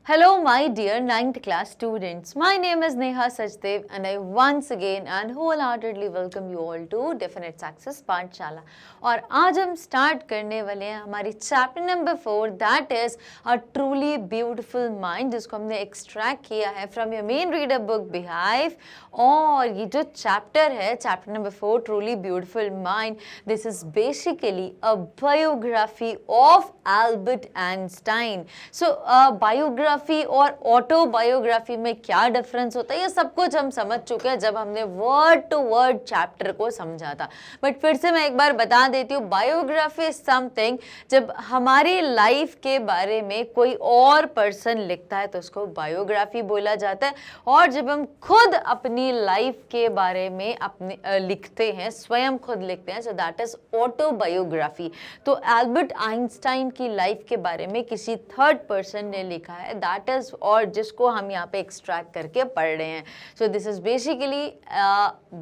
Hello, my dear 9th class students. My name is Neha Sachdev and I once again and wholeheartedly welcome you all to Definite Success पाठशाला। और आज हम start करने वाले हैं हमारी chapter number 4 that is a truly beautiful mind, जिसको हमने एक्सट्रैक्ट किया है from your main reader book beehive. और ये जो चैप्टर है, chapter number 4 truly beautiful mind, this is basically a biography of Albert Einstein. So biography और autobiography में क्या डिफरेंस होता है ये सब कुछ हम समझ चुके हैं जब हमने वर्ड टू वर्ड चैप्टर को समझा था। बट फिर से मैं एक बार बता देती हूँ, बायोग्राफी इज समथिंग जब हमारी लाइफ के बारे में कोई और पर्सन लिखता है तो उसको बायोग्राफी बोला जाता है। और जब हम खुद अपनी लाइफ के बारे में अपने लिखते हैं, स्वयं खुद लिखते हैं, सो दैट इज ऑटोबायोग्राफी। तो एल्बर्ट आइंस्टाइन की लाइफ के बारे में किसी थर्ड पर्सन ने लिखा है, दैट इज, और जिसको हम यहाँ पे एक्सट्रैक्ट करके पढ़ रहे हैं। सो this is basically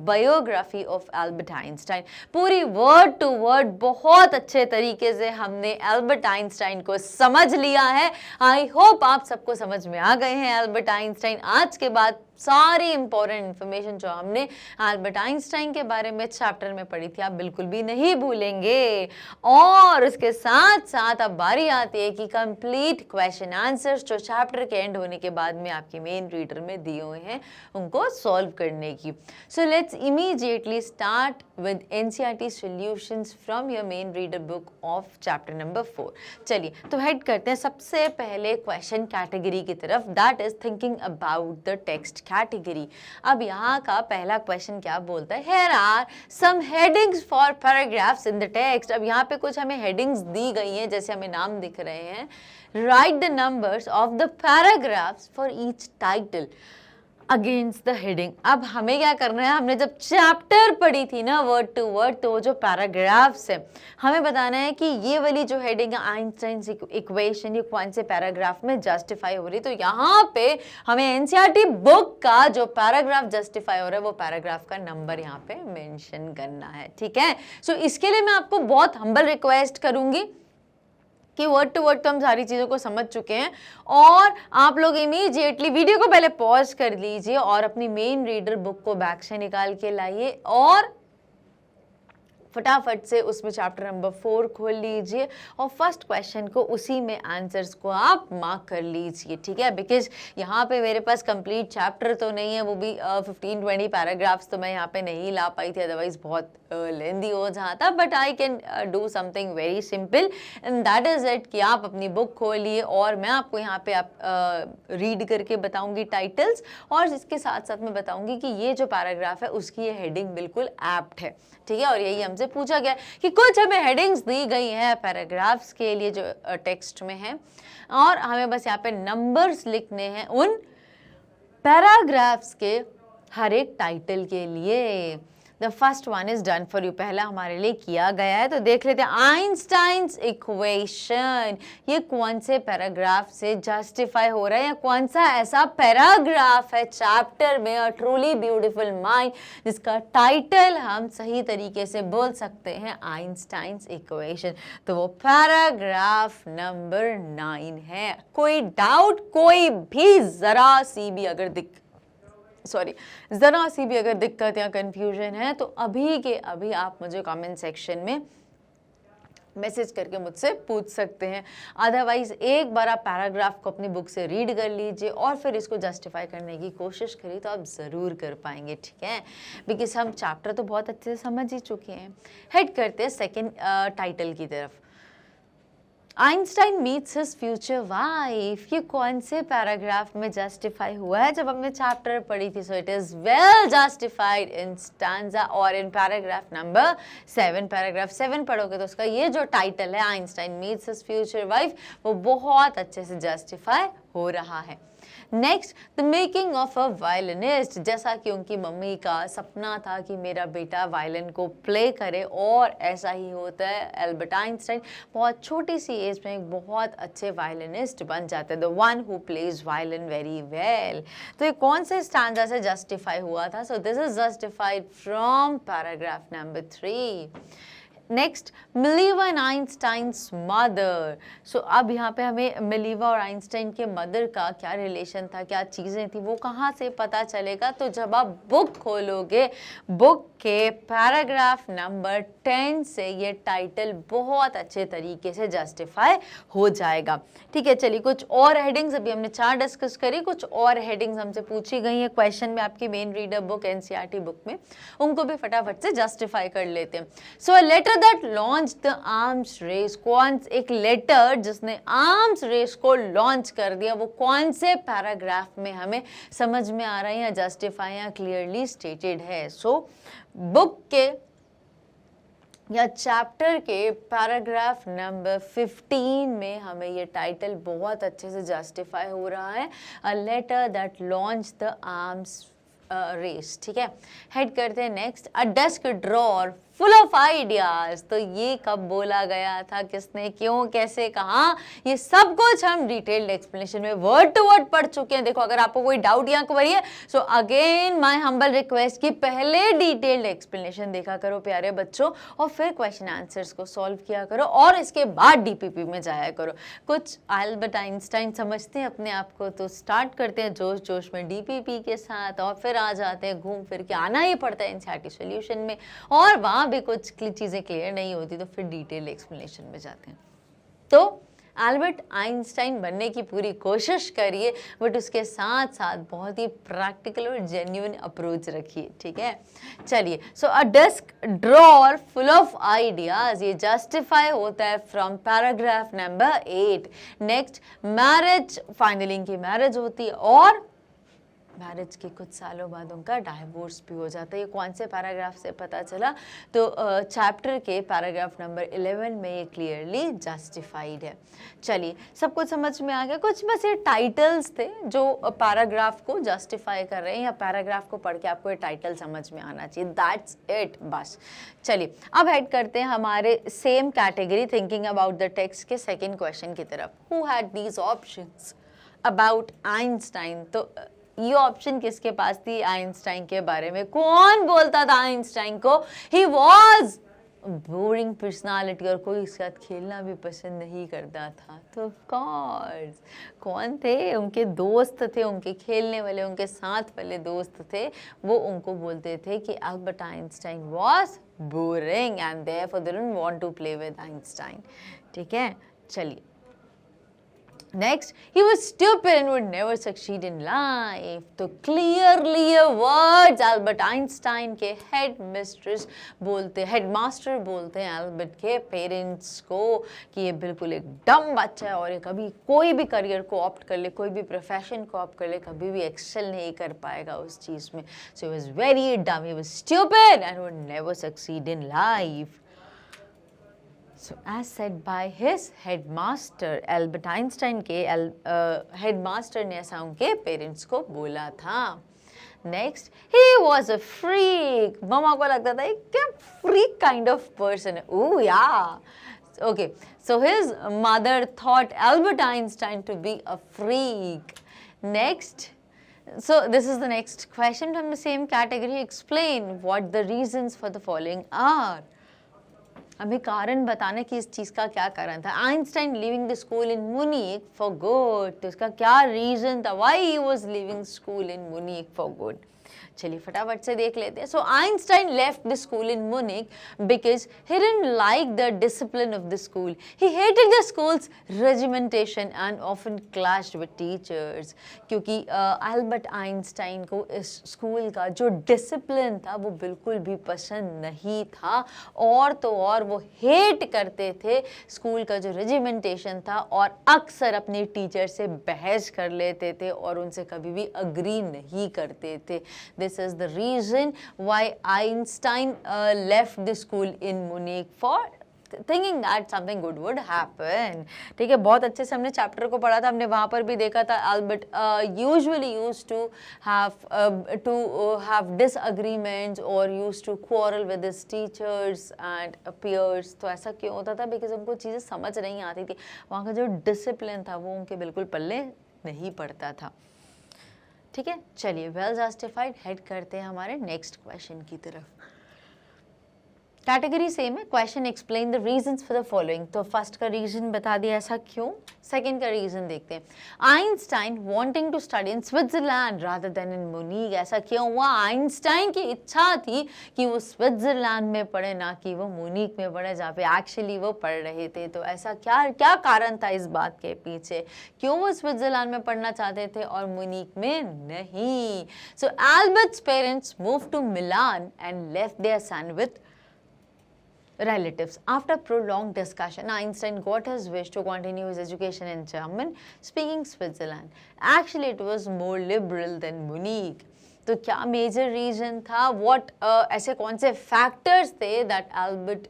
biography of Albert Einstein. पूरी वर्ड टू वर्ड बहुत अच्छे तरीके से हमने एल्बर्ट आइंस्टाइन को समझ लिया है। आई होप आप सबको समझ में आ गए हैं एल्बर्ट आइंस्टाइन। आज के बाद सारी इंपॉर्टेंट इन्फॉर्मेशन जो हमने एल्बर्ट आइंस्टाइन के बारे में चैप्टर में पढ़ी थी आप बिल्कुल भी नहीं भूलेंगे। और उसके साथ साथ अब बारी आती है कि कंप्लीट क्वेश्चन आंसर्स जो चैप्टर के एंड होने के बाद में आपके मेन रीडर में दिए हुए हैं उनको सॉल्व करने की। So let's immediately start with NCERT solutions from your main reader book of chapter number 4। चलिए तो हेड करते हैं सबसे पहले क्वेश्चन कैटेगरी की तरफ, that is thinking about the text category. अब यहाँ का पहला क्वेश्चन क्या बोलता है, here are some headings for paragraphs in the text। अब यहाँ पे कुछ हमें हेडिंग्स दी गई हैं, जैसे हमें नाम दिख रहे हैं। write the numbers of the paragraphs for each title against the heading. अब हमें क्या करना है, हमने जब चैप्टर पढ़ी थी ना वर्ड टू वर्ड, तो वो जो पैराग्राफ्स है हमें बताना है कि ये वाली जो हेडिंग है आइंस्टाइन इक्वेशन, ये कौन से पैराग्राफ में जस्टिफाई हो रही। तो यहाँ पे हमें एनसीईआरटी बुक का जो पैराग्राफ जस्टिफाई हो रहा है वो पैराग्राफ का नंबर यहाँ पे मेंशन करना है, ठीक है। सो इसके लिए मैं आपको बहुत हम्बल रिक्वेस्ट करूंगी कि वर्ड टू वर्ड तो हम सारी चीज़ों को समझ चुके हैं, और आप लोग इमीडिएटली वीडियो को पहले पॉज कर लीजिए और अपनी मेन रीडर बुक को बैक से निकाल के लाइए और फटाफट से उसमें चैप्टर नंबर 4 खोल लीजिए और फर्स्ट क्वेश्चन को उसी में आंसर्स को आप मार्क कर लीजिए, ठीक है। बिकॉज यहाँ पे मेरे पास कंप्लीट चैप्टर तो नहीं है, वो भी 15-20 पैराग्राफ्स तो मैं यहाँ पे नहीं ला पाई थी, अदरवाइज बहुत लेंदी हो जाता। But I can do something very simple and that is it कि आप अपनी बुक खोलिए और मैं आपको यहाँ पे आप रीड करके बताऊंगी टाइटल्स, और इसके साथ साथ मैं बताऊंगी कि ये जो पैराग्राफ है उसकी ये हेडिंग बिल्कुल एप्ट है, ठीक है। और यही हमसे पूछा गया कि कुछ हमें हेडिंग्स दी गई हैं पैराग्राफ्स के लिए जो टेक्स्ट में है, और हमें बस यहाँ पे नंबर्स लिखने हैं उन पैराग्राफ्स के हर एक टाइटल के लिए। The first one is done for you, पहला हमारे लिए किया गया है। तो देख लेते हैं आइंस्टाइन्स इक्वेशन, ये कौन से पैराग्राफ से जस्टिफाई हो रहा है, या कौन सा ऐसा पैराग्राफ है चैप्टर में अ ट्रूली ब्यूटीफुल माइंड जिसका टाइटल हम सही तरीके से बोल सकते हैं आइंस्टाइन्स इक्वेशन। तो वो पैराग्राफ नंबर 9 है। कोई डाउट, कोई भी जरा सी भी अगर दिक्कत या कंफ्यूजन है तो अभी के अभी आप मुझे कमेंट सेक्शन में मैसेज करके मुझसे पूछ सकते हैं। अदरवाइज एक बार आप पैराग्राफ को अपनी बुक से रीड कर लीजिए और फिर इसको जस्टिफाई करने की कोशिश करिए तो आप ज़रूर कर पाएंगे, ठीक है। बिकॉज हम चैप्टर तो बहुत अच्छे से समझ ही चुके हैं। हेड करते हैं सेकेंड टाइटल की तरफ। Einstein meets his future wife, ये कौन से पैराग्राफ में जस्टिफाई हुआ है जब हमने चैप्टर पढ़ी थी। So it is well justified in stanza और इन पैराग्राफ नंबर 7। पैराग्राफ 7 पढ़ोगे तो उसका ये जो टाइटल है Einstein meets his future wife, वो बहुत अच्छे से जस्टिफाई हो रहा है। Next, the making of a violinist, जैसा कि उनकी मम्मी का सपना था कि मेरा बेटा वायलिन को प्ले करे, और ऐसा ही होता है। एल्बर्ट आइंस्टाइन बहुत छोटी सी एज में एक बहुत अच्छे वायलिनिस्ट बन जाते हैं, the one who plays violin very well. तो ये कौन से स्टैंजा से जस्टिफाई हुआ था। So this is justified from paragraph number 3। Next, Mileva and Einstein's mother. सो अब यहाँ पे हमें मिलीवा और आइंस्टाइन के मदर का क्या रिलेशन था, क्या चीज़ें थी, वो कहाँ से पता चलेगा? तो जब आप बुक खोलोगे, बुक के पैराग्राफ नंबर 10 से ये टाइटल बहुत अच्छे तरीके से जस्टिफाई हो जाएगा। ठीक है, चलिए कुछ और हेडिंग्स, अभी हमने 4 डिस्कस करी, कुछ और हेडिंग्स हमसे पूछी गई है क्वेश्चन में आपकी main reader book NCERT book में, उनको भी फटाफट से जस्टिफाई कर लेते हैं। So letter that launch the arms race, कौन एक लेटर जिसने आर्म्स रेस को लॉन्च कर दिया, वो कौन से पैराग्राफ में हमें समझ में आ रहा है या जस्टिफाई या क्लियरली स्टेटेड है? सो बुक के या चैप्टर के पैराग्राफ नंबर 15 में हमें ये टाइटल बहुत अच्छे से जस्टिफाई हो रहा है, a letter that launch the arms race. ठीक है, हेड करते हैं next, a desk drawer full of ideas. तो ये कब बोला गया था, किसने, क्यों, कैसे, कहाँ, ये सब कुछ हम डिटेल्ड एक्सप्लेनेशन में वर्ड टू वर्ड पढ़ चुके हैं। देखो अगर आपको कोई डाउट यहाँ क्वेरी है, so again my humble request कि पहले डिटेल्ड एक्सप्लेनेशन देखा करो प्यारे बच्चों, और फिर क्वेश्चन आंसर्स को सॉल्व किया करो, और इसके बाद डीपीपी में जाया करो। कुछ अल्बर्ट आइंस्टाइन समझते हैं अपने आप को, तो स्टार्ट करते हैं जोश जोश में डीपीपी के साथ, और फिर आ जाते हैं घूम फिर के, आना ही पड़ता है एनसीईआरटी सॉल्यूशन में, और वहाँ भी कुछ चीज़ें क्लियर नहीं होती तो फिर डिटेल एक्सप्लेनेशन में जाते हैं। तो अल्बर्ट आइंस्टाइन बनने की पूरी कोशिश करिए, बट उसके साथ साथ बहुत ही प्रैक्टिकल और जेन्युइन अप्रोच रखिए। ठीक है, चलिए, so a desk drawer full of ideas, ये जस्टिफाई होता है from paragraph number 8। Next, marriage, finally इनकी मैरिज होती है, और मैरिज के कुछ सालों बाद उनका डाइवोर्स भी हो जाता है। ये कौन से पैराग्राफ से पता चला? तो चैप्टर के पैराग्राफ नंबर 11 में ये क्लियरली जस्टिफाइड है। चलिए, सब कुछ समझ में आ गया। कुछ बस ये टाइटल्स थे जो पैराग्राफ को जस्टिफाई कर रहे हैं, या पैराग्राफ को पढ़ के आपको ये टाइटल समझ में आना चाहिए, दैट्स इट बस। चलिए, अब हेड करते हैं हमारे same category thinking about the text के सेकेंड क्वेश्चन की तरफ। Who had these options about Einstein? तो ये ऑप्शन किसके पास थी आइंस्टाइन के बारे में? कौन बोलता था आइंस्टाइन को ही वॉज बोरिंग पर्सनालिटी, और कोई उसके साथ खेलना भी पसंद नहीं करता था? तो ऑफ कोर्स कौन थे? उनके दोस्त थे, उनके खेलने वाले, उनके साथ वाले दोस्त थे, वो उनको बोलते थे कि Albert Einstein was boring and therefore they didn't want to play with Einstein. ठीक है, चलिए next, he was stupid and would never succeed in life। तो clearly ये words अल्बर्ट आइंस्टाइन के हेडमास्टर बोलते हैं अल्बर्ट के पेरेंट्स को कि ये बिल्कुल एक डम बच्चा है, और ये कभी कोई भी करियर को ऑप्ट कर ले, कोई भी प्रोफेशन को ऑप्ट कर ले, कभी भी एक्सेल नहीं कर पाएगा उस चीज़ में। So he was very dumb, he was stupid and would never succeed in life। So as said by his headmaster, Albert Einstein के हेडमास्टर ने ऐसा उनके पेरेंट्स को बोला था। Next, he was a freak। मम्मा को लगता था क्या freak kind of person है। ओह yeah, okay, so his mother thought Albert Einstein to be a freak। Next, so this is the next question from the same category, explain what the reasons for the following are। अभी कारण बताने की इस चीज़ का क्या कारण था? Einstein leaving the school in Munich for good, तो इसका क्या रीजन था? Why he was leaving school in Munich for good? चलिए फटाफट से देख लेते हैं। So Einstein left the school in Munich because he didn't like the discipline of the school. He hated the school's regimentation and often clashed with teachers. क्योंकि Albert Einstein को इस school का जो डिसिप्लिन था वो बिल्कुल भी पसंद नहीं था, और तो और वो हेट करते थे स्कूल का जो रेजिमेंटेशन था, और अक्सर अपने टीचर से बहस कर लेते थे और उनसे कभी भी अग्री नहीं करते थे। This is the reason why Einstein left the school in Munich for thinking that something good would happen। ठीक है, बहुत अच्छे से हमने चैप्टर को पढ़ा था, हमने वहाँ पर भी देखा था Albert usually used to have disagreements or used to quarrel with his teachers and peers। तो ऐसा क्यों होता था? बिकॉज उनको चीज़ें समझ नहीं आती थी, वहाँ का जो डिसिप्लिन था वो उनके बिल्कुल पल्ले नहीं पड़ता था। ठीक है, चलिए वेल जस्टिफाइड। हेड करते हैं हमारे नेक्स्ट क्वेश्चन की तरफ। कैटेगरी सेम है, question explain the reasons for the following. तो फर्स्ट का रीजन बता दिया ऐसा क्यों, सेकंड का रीजन देखते हैं। Einstein wanting to study in Switzerland rather than in Munich, ऐसा क्यों हुआ? आइंस्टाइन की इच्छा थी कि वो स्विट्जरलैंड में पढ़े, ना कि वो मुनीक में पढ़े जहाँ पे एक्चुअली वो पढ़ रहे थे। तो ऐसा क्या क्या कारण था इस बात के पीछे, क्यों वो स्विट्जरलैंड में पढ़ना चाहते थे और मुनीक में नहीं? So Albert's parents move to Milan and left their son with relatives. After prolonged discussion, Einstein got his wish to continue his education in German-speaking Switzerland. Actually, it was more liberal than Munich. तो क्या major reason था, what ऐसे कौन से factors थे that Albert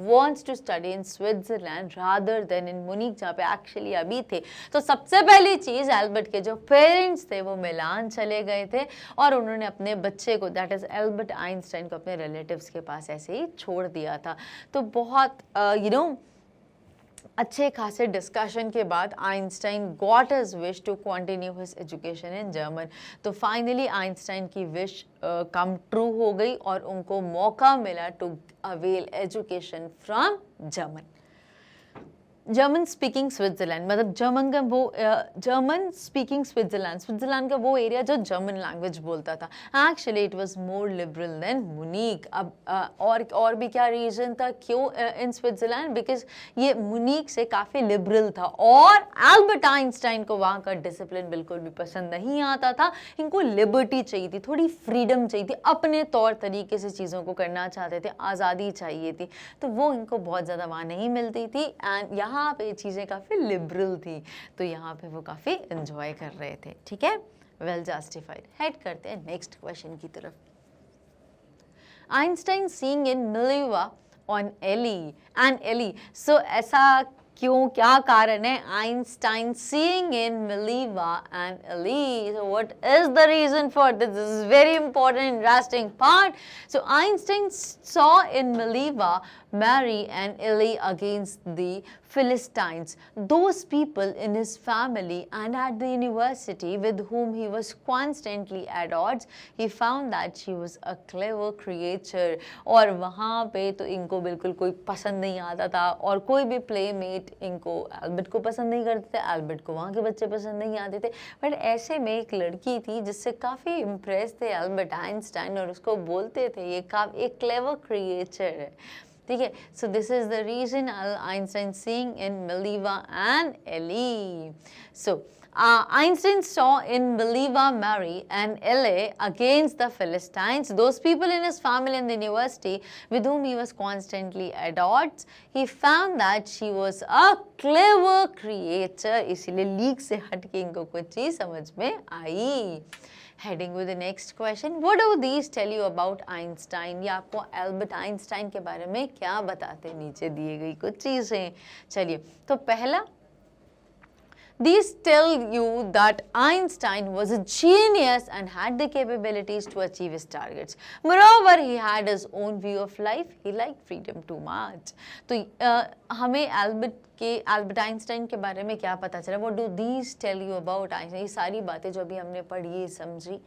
wants to study in Switzerland rather than in Munich जहाँ पे actually अभी थे? तो सबसे पहली चीज़, एल्बर्ट के जो पेरेंट्स थे वो मिलान चले गए थे और उन्होंने अपने बच्चे को, दैट इज एल्बर्ट आइंस्टाइन को, अपने रिलेटिव्स के पास ऐसे ही छोड़ दिया था। तो बहुत अच्छे खासे डिस्कशन के बाद Einstein got his wish to continue his education in German. तो फाइनली आइंस्टाइन की विश कम ट्रू हो गई और उनको मौका मिला to avail education from German. German speaking Switzerland, मतलब जर्मन स्पीकिंग स्विट्जरलैंड का वो एरिया जो जर्मन लैंग्वेज बोलता था। Actually it was more liberal than Munich. अब और भी क्या रीजन था क्यों इन स्विट्जरलैंड? बिकॉज ये मुनीक से काफ़ी लिबरल था और एल्बर्ट आइंस्टाइन को वहाँ का डिसिप्लिन बिल्कुल भी पसंद नहीं आता था। इनको लिबर्टी चाहिए थी, थोड़ी फ्रीडम चाहिए थी, अपने तौर तरीके से चीज़ों को करना चाहते थे, आज़ादी चाहिए थी। तो वो इनको बहुत ज़्यादा वहाँ नहीं मिलती थी एंड यहाँ पे चीज़ें काफ़ी लिबरल थी, तो यहाँ पे वो काफ़ी एंजॉय कर रहे थे। ठीक है, वेल जस्टिफाइड। हेड करते हैं नेक्स्ट क्वेश्चन की तरफ। Einstein seeing in Mileva an ally and Eli. So ऐसा क्यों, क्या कारण है? Einstein seeing in Mileva and ally. So what is the reason for this? This is very important, interesting part. So Einstein saw in Mileva Mary and Ellie against the Philistines, those people in his family and at the university with whom he was constantly at odds. He found that she was a clever creature. और वहाँ पे तो इनको बिल्कुल कोई पसंद नहीं आता था और कोई भी प्लेमेट इनको, एल्बर्ट को पसंद नहीं करते थे, एल्बर्ट को वहाँ के बच्चे पसंद नहीं आते थे। बट ऐसे में एक लड़की थी जिससे काफ़ी इम्प्रेस थे एल्बर्ट आइंस्टाइन और उसको बोलते थे ये एक क्लेवर क्रिएचर है। ठीक है, so this is the reason Einstein seeing in Mileva and Eli. So Einstein saw in Mileva Mary and Ellie against the Philistines, those people in his family and the university with whom he was constantly at odds. He found that she was a clever creature. इसीलिए leak से हट के इनको कुछ चीज समझ में आई। Heading with the next question, what do these tell you about Einstein? या आपको एल्बर्ट आइंस्टाइन के बारे में क्या बताते? नीचे दिए गई कुछ चीजें। चलिए, तो पहला, these tell you that Einstein was a genius and had the capabilities to achieve his targets. Moreover, he had his own view of life. He liked freedom too much. तो हमें एल्बर्ट आइंस्टाइन के बारे में क्या पता चला? What do these tell you about Einstein? ये सारी बातें जो अभी हमने पढ़ी समझी,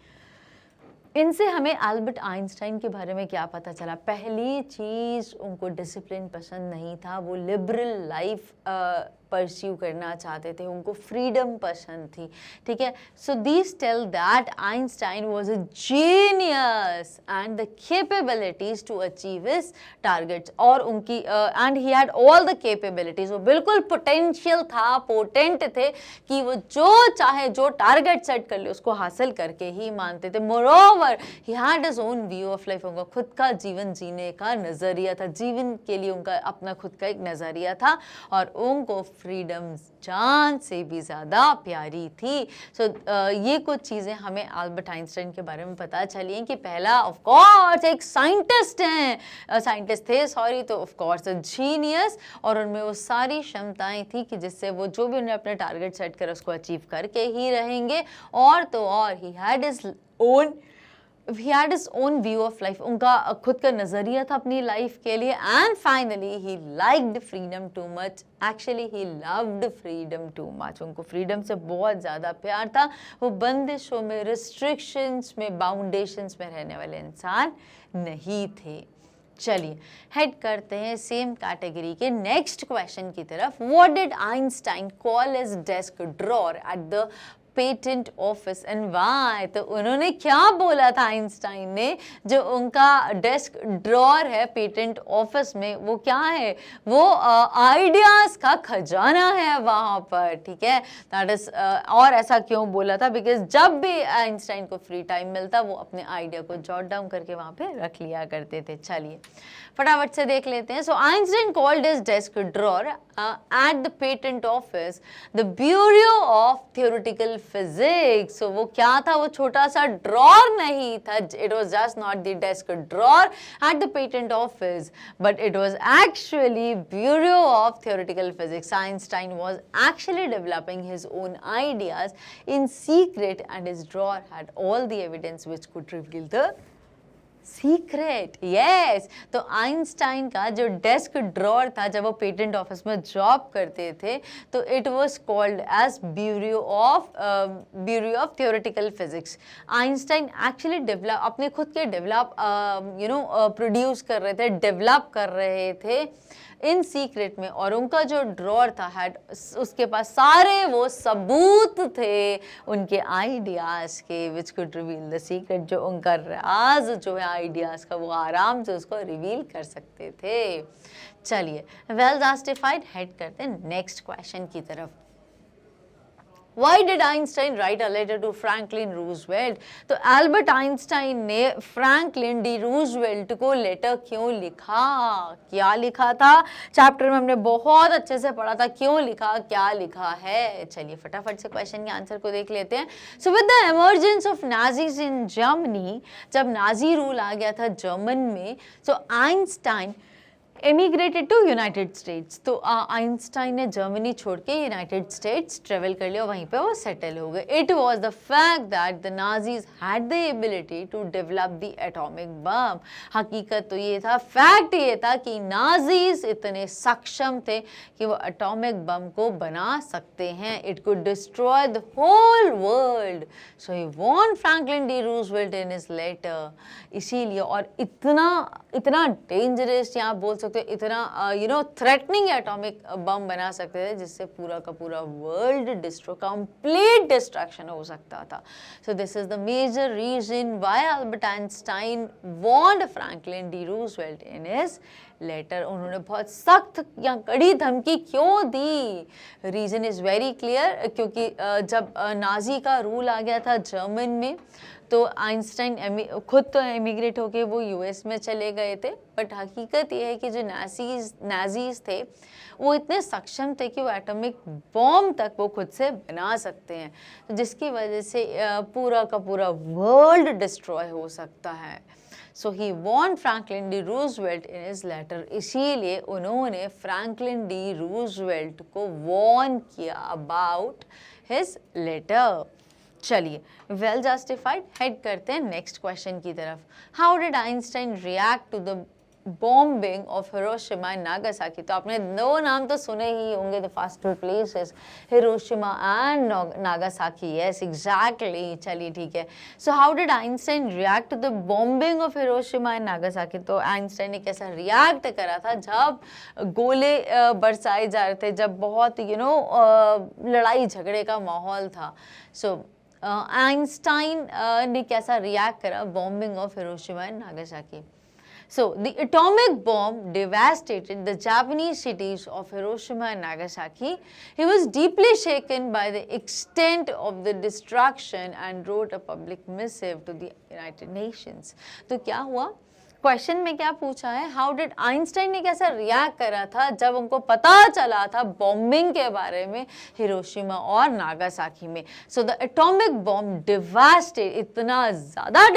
इनसे हमें एल्बर्ट आइंस्टाइन के बारे में क्या पता चला? पहली चीज़, उनको डिसिप्लिन पसंद नहीं था, वो लिबरल लाइफ परस्यू करना चाहते थे, उनको फ्रीडम पसंद थी। ठीक है, so these tell that Einstein was a genius and the capabilities to achieve his targets, और उनकी and he had all the capabilities, वो बिल्कुल पोटेंशियल था, पोटेंट थे कि वो जो चाहे, जो टारगेट सेट कर ले उसको हासिल करके ही मानते थे। Moreover he had his own view of life, उनका खुद का जीवन जीने का नजरिया था, जीवन के लिए उनका अपना खुद का एक नजरिया था और उनको फ्रीडम जान से भी ज़्यादा प्यारी थी। सो ये कुछ चीज़ें हमें एल्बर्ट आइंस्टाइन के बारे में पता चली हैं कि पहला, ऑफ कोर्स एक साइंटिस्ट हैं, साइंटिस्ट थे सॉरी, तो ऑफ कोर्स जीनियस, और उनमें वो सारी क्षमताएं थी कि जिससे वो जो भी उन्हें अपना टारगेट सेट कर उसको अचीव करके ही रहेंगे। और तो और he had his own view of life, उनका खुद का नज़रिया था अपनी लाइफ के लिए। And finally he liked freedom too much, actually he loved freedom too much, उनको फ्रीडम से बहुत ज़्यादा प्यार था। वो बंदिशों में, रिस्ट्रिक्शंस में, बाउंडेशंस में रहने वाले इंसान नहीं थे। चलिए हेड करते हैं सेम कैटेगरी के नेक्स्ट क्वेश्चन की तरफ। What did Einstein call his desk drawer at the patent office and why? तो उन्होंने क्या बोला था आइंस्टाइन ने, जो उनका डेस्क ड्रॉर है पेटेंट ऑफिस में, वो क्या है? वो आइडियाज का खजाना है वहां पर, ठीक है। दैट इज और ऐसा क्यों बोला था? बिकॉज जब भी आइंस्टाइन को फ्री टाइम मिलता वो अपने आइडिया को जॉट डाउन करके वहां पे रख लिया करते थे। चलिए फटाफट से देख लेते हैं। So Einstein called his desk drawer at the patent office the bureau of theoretical physics. So वो क्या था? वो छोटा सा ड्रॉर नहीं था, it was just not the desk drawer at the patent office, but it was actually bureau of theoretical physics. Einstein was actually developing his own ideas in secret and his drawer had all the evidence which could reveal the secret. Yes, तो Einstein का जो desk drawer था जब वो patent office में job करते थे, तो it was called as bureau of theoretical physics. Einstein actually develop अपने खुद के प्रोड्यूस कर रहे थे, डेवलप कर रहे थे इन सीक्रेट में, और उनका जो ड्रॉर था हैड, उसके पास सारे वो सबूत थे उनके आइडियाज के which could reveal the secret. जो उनका राज जो है आइडियाज का, वो आराम से उसको रिवील कर सकते थे। चलिए वेल जस्टिफाइड, हेड करते हैं नेक्स्ट क्वेश्चन की तरफ। Why did Einstein write a letter to Franklin Roosevelt? तो एल्बर्ट आइंस्टाइन ने फ्रैंकलिन डी रूजवेल्ट को लेटर क्यों लिखा? क्या लिखा था? चैप्टर में हमने बहुत अच्छे से पढ़ा था, क्यों लिखा, क्या लिखा है। चलिए फटाफट से क्वेश्चन के आंसर को देख लेते हैं। So with the emergence of Nazis in Germany, जब नाजी रूल आ गया था जर्मन में, सो आइंस्टाइन एमिग्रेटेड टू यूनाइटेड स्टेट्स। तो आइंस्टाइन ने जर्मनी छोड़ के यूनाइटेड स्टेट्स ट्रेवल कर लिया, वहीं पे वो सेटल हो गए। It was the fact that the Nazis had the ability to develop the atomic bomb. हकीकत तो ये था, फैक्ट ये था कि नाजीज इतने सक्षम थे कि वो एटॉमिक बम को बना सकते हैं। It could destroy the whole world. So he warned Franklin D Roosevelt in his letter. इसीलिए, और इतना डेंजरस, या आप बोल सकते हो इतना थ्रेटनिंग एटॉमिक बम बना सकते थे जिससे पूरा का पूरा वर्ल्ड कंप्लीट डिस्ट्रक्शन हो सकता था। So this is the major reason why Albert Einstein warned Franklin D Roosevelt in his letter. उन्होंने बहुत सख्त या कड़ी धमकी क्यों दी? रीजन इज वेरी क्लियर, क्योंकि जब नाजी का रूल आ गया था जर्मन में, तो आइंस्टाइन खुद तो एमिग्रेट होके वो यूएस में चले गए थे, बट हकीकत ये है कि जो नाजीज थे वो इतने सक्षम थे कि वो एटॉमिक बॉम्ब तक वो खुद से बना सकते हैं, तो जिसकी वजह से पूरा का पूरा वर्ल्ड डिस्ट्रॉय हो सकता है। So he warned Franklin D Roosevelt in his letter. इसीलिए उन्होंने फ्रैंकलिन डी रूजवेल्ट को वॉर्न किया अबाउट हिज लेटर। चलिए वेल जस्टिफाइड, हेड करते हैं नेक्स्ट क्वेश्चन की तरफ। How did Einstein react to the bombing of Hiroshima and Nagasaki? तो आपने दो नाम तो सुने ही होंगे, the first two places, Hiroshima and Nagasaki. Yes exactly. चलिए ठीक है। So how did Einstein react to the bombing of Hiroshima and Nagasaki? तो आइंस्टाइन ने कैसा रिएक्ट करा था जब गोले बरसाए जा रहे थे, जब बहुत लड़ाई झगड़े का माहौल था। सो आइंस्टाइन ने कैसा रिएक्ट करा bombing of Hiroshima and Nagasaki? So, the atomic bomb devastated the Japanese cities of Hiroshima and Nagasaki. He was deeply shaken by the extent of the destruction and wrote a public missive to the United Nations. तो क्या हुआ? Question में क्या पूछा है? How did Einstein ने कैसा react करा था जब उनको पता चला था बॉम्बिंग के बारे में हिरोशिमा और नागासाकी में? So the atomic bomb devastated, इतना ज़्यादा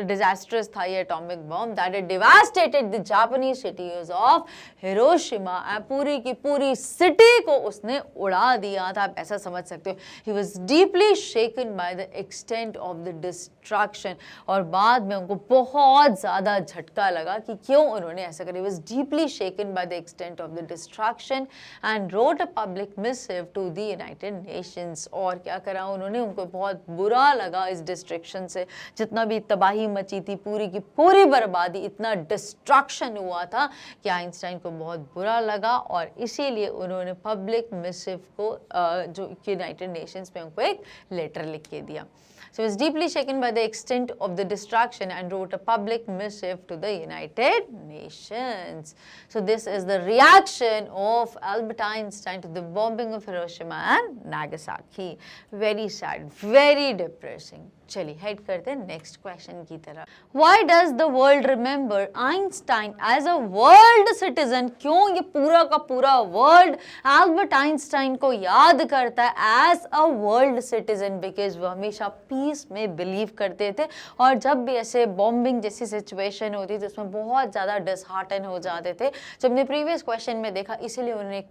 डिजास्ट्रस था ये atomic bomb that it devastated the Japanese cities of Hiroshima. पूरी की पूरी सिटी को उसने उड़ा दिया था, आप ऐसा समझ सकते हो। He was deeply shaken by the extent of the destruction, और बाद में उनको बहुत ज़्यादा ज़्यादा झटका लगा कि क्यों उन्होंने ऐसा करा. He was deeply shaken by the extent of the destruction and wrote a public missive to the United Nations. और क्या करा उन्होंने, उनको बहुत बुरा लगा इस डिस्ट्रक्शन से, जितना भी तबाही मची थी, पूरी की पूरी बर्बादी, इतना डिस्ट्रक्शन हुआ था कि आइंस्टाइन को बहुत बुरा लगा और इसीलिए उन्होंने पब्लिक मिसिव को जो यूनाइटेड नेशंस में उनको एक लेटर लिख के दिया. So he was deeply shaken by the extent of the destruction and wrote a public missive to the United Nations. So this is the reaction of Albert Einstein to the bombing of Hiroshima and Nagasaki. Very sad, very depressing. चलिए head करते हैं next question की तरफ. Why does the world remember Einstein as a world citizen? क्यों ये पूरा का पूरा वर्ल्ड एल्बर्ट आइंस्टाइन को याद करता है as a world citizen? Because वो हमेशा पीस में बिलीव करते थे और जब भी ऐसे बॉम्बिंग जैसी सिचुएशन होती थी उसमें बहुत ज़्यादा डिसहार्टन हो जाते थे. जो हमने प्रीवियस क्वेश्चन में देखा, इसीलिए उन्होंने एक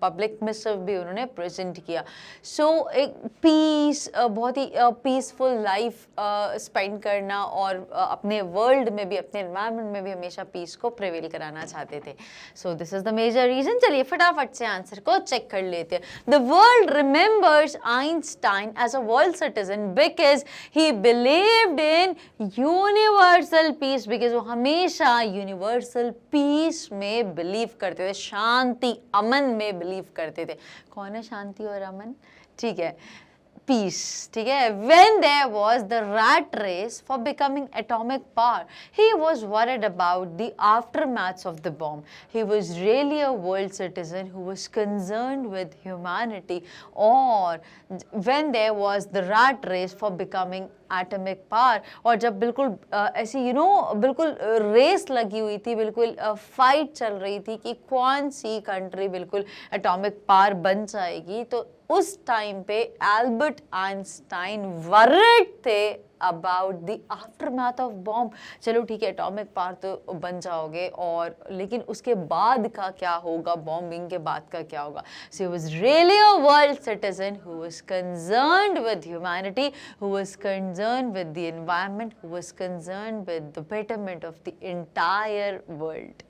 पब्लिक मिसिव भी उन्होंने प्रेजेंट किया. सो एक पीस, बहुत ही पीसफुल लाइफ स्पेंड करना और अपने वर्ल्ड में भी, अपने एनवायरनमेंट में भी हमेशा पीस को प्रिवेल कराना चाहते थे. So this is the major reason. चलिए फटाफट से आंसर को चेक कर लेते हैं. The world remembers Einstein as a world citizen because he believed in universal peace. Because वो हमेशा यूनिवर्सल पीस में बिलीव करते थे, शांति अमन में बिलीव करते थे. कौन है शांति और अमन? ठीक है, peace, ठीक है. When there was the rat race for becoming atomic power, he was worried about the aftermaths of the bomb. He was really a world citizen who was concerned with humanity. Or when there was the rat race for becoming atomic power, और जब बिल्कुल ऐसी बिल्कुल race लगी हुई थी, बिल्कुल fight चल रही थी कि कौन सी कंट्री बिल्कुल एटॉमिक पावर बन जाएगी, तो उस टाइम पे एल्बर्ट आइंस्टाइन वरिड थे about the aftermath of bomb. चलो ठीक है, एटॉमिक पावर तो बन जाओगे, और लेकिन उसके बाद का क्या होगा, बॉम्बिंग के बाद का क्या होगा. So he was really a world citizen who was concerned with humanity, who was concerned with the environment, who was concerned with the betterment of the entire world.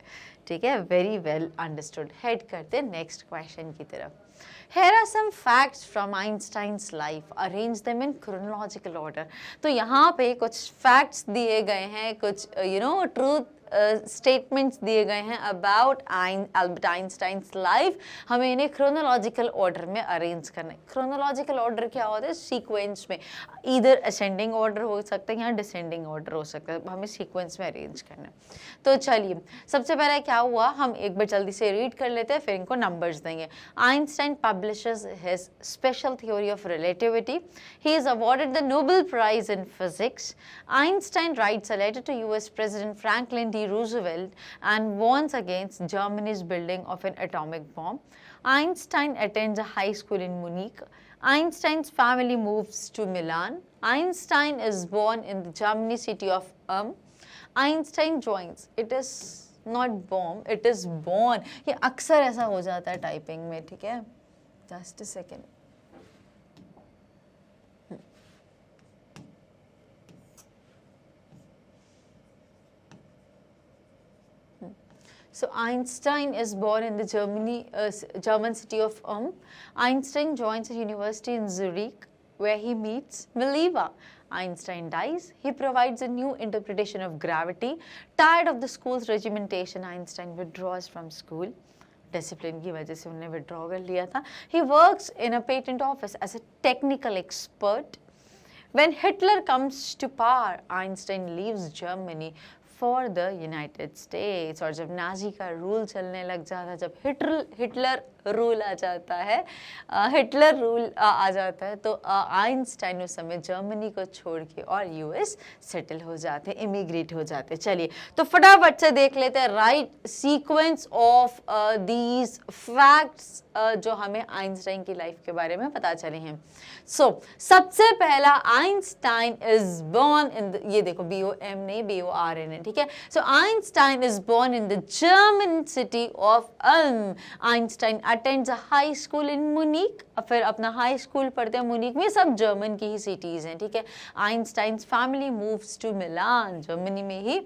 ठीक है, वेरी वेल अंडरस्टूड. हेड करते next question की तरफ. Here are some facts from Einstein's life. Arrange them in chronological order. तो यहाँ पे कुछ facts दिए गए हैं, कुछ truth स्टेटमेंट्स दिए गए हैं अबाउट एल्बर्ट आइंस्टाइन्स लाइफ. हमें इन्हें क्रोनोलॉजिकल ऑर्डर में अरेंज करना है. क्रोनोलॉजिकल ऑर्डर क्या होता है? सीक्वेंस में, इधर असेंडिंग ऑर्डर हो सकता है, यहाँ डिसेंडिंग ऑर्डर हो सकता है, हमें सीक्वेंस में अरेंज करना है. तो चलिए सबसे पहले क्या हुआ, हम एक बार जल्दी से रीड कर लेते हैं, फिर इनको नंबर्स देंगे. Einstein publishes his special theory of relativity. He is awarded the Nobel prize in physics. Einstein writes a letter to US president Franklin D. Roosevelt and warns against Germany's building of an atomic bomb. Einstein attends a high school in Munich. Einstein's family moves to Milan. Einstein is born in the German city of Einstein joins. It is not bomb, it is born. ये अक्सर ऐसा हो जाता है typing में, ठीक है. Just a second. So Einstein is born in the German city of Einstein joins a university in Zurich where he meets Mileva. Einstein dies. He provides a new interpretation of gravity. Tired of the school's regimentation, Einstein withdraws from school. Discipline की वजह से उन्होंने withdraw कर लिया था. He works in a patent office as a technical expert. When Hitler comes to power, Einstein leaves Germany for the United states. और जब Nazi का रूल चलने लग जाता है, जब हिटलर रूल आ जाता है, तो आइंस्टाइन उस समय जर्मनी को छोड़ के और यूएस सेटल हो जाते, इमिग्रेट हो जाते. चलिए तो फटाफट से देख लेते हैं right sequence of these facts जो हमें आइंस्टाइन की लाइफ के बारे में पता चले हैं. सो सबसे पहला, आइंस्टाइन इज बोर्न इन ये देखो BOM नहीं BORN है, ठीक है. So Einstein is born in the German city of Ulm. Einstein attends a high school in Munich, फिर अपना हाई स्कूल पढ़ते हैं मुनीक में, सब जर्मन की ही सिटीज़ हैं, ठीक है। Einstein's family moves to Milan, Germany में ही।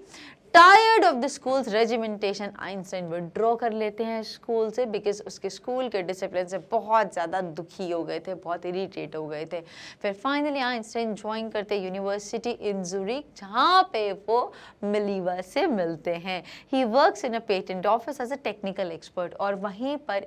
Tired of the school's regimentation, Einstein withdraw कर लेते हैं स्कूल से, बिकॉज उसके स्कूल के डिसिप्लिन से बहुत ज़्यादा दुखी हो गए थे, बहुत इरिटेट हो गए थे। फिर फाइनली आइंस्टाइन ज्वाइन करते हैं यूनिवर्सिटी इन ज़ुरिक, जहाँ पे वो मिलीवा से मिलते हैं। He works in a patent office as a technical expert, और वहीं पर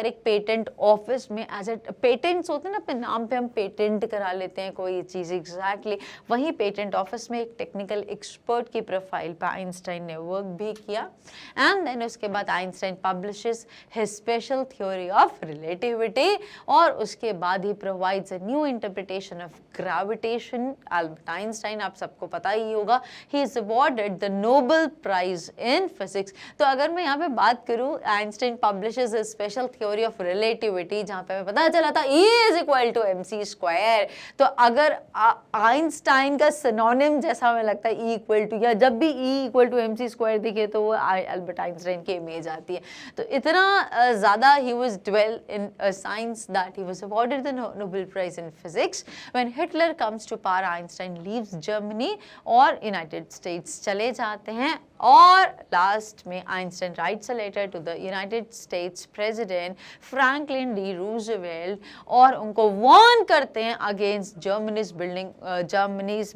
एक पेटेंट ऑफिस में एज अ पेटेंट्स होते हैं ना, अपने नाम पे हम पेटेंट करा लेते हैं कोई चीज़, एग्जैक्टली वहीं पेटेंट ऑफिस में एक टेक्निकल एक्सपर्ट की प्रोफाइल पर आइंस्टाइन ने वर्क भी किया। एंड देन उसके बाद Einstein publishes his special theory of relativity, और उसके बाद he provides a new interpretation of gravitation. Albert Einstein, आप सबको पता ही होगा, he is awarded the Nobel prize in physics. तो अगर मैं यहाँ पे बात करूँ, Einstein publishes his special theory of relativity, जहाँ पे हमें पता चला था E is equal to mc²। तो अगर आइंस्टाइन का सिनोनिम जैसा हमें लगता है E इक्वल टू, या जब भी E इक्वल टू mc² दिखे तो वो एल्बर्ट आइंस्टाइन की इमेज आती है। तो इतना ज़्यादा he was dwell in science that he was awarded the Nobel prize in physics. When Hitler comes to power, Einstein leaves Germany और यूनाइटेड स्टेट्स चले जाते हैं, और लास्ट में Einstein writes a letter to the United States president Franklin D Roosevelt, और उनको warn करते हैं against Germany's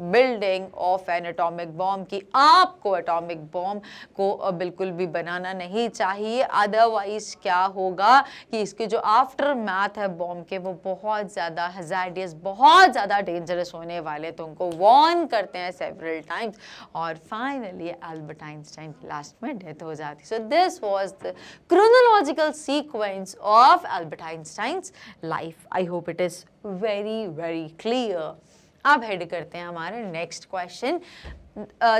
building of an atomic bomb, कि आपको एटॉमिक बॉम्ब को बिल्कुल भी बनाना नहीं चाहिए, अदरवाइज क्या होगा कि इसके जो आफ्टर मैथ है बॉम्ब के, वो बहुत ज़्यादा हैज़ार्डियस, बहुत ज़्यादा डेंजरस होने वाले। तो उनको वार्न करते हैं सेवरल टाइम्स, और फाइनली एल्बर्ट आइंस्टाइन की लास्ट में डेथ हो जाती। So this was the chronological sequence of Albert Einstein's life. I hope it is very very clear. अब हेड करते हैं हमारे नेक्स्ट क्वेश्चन,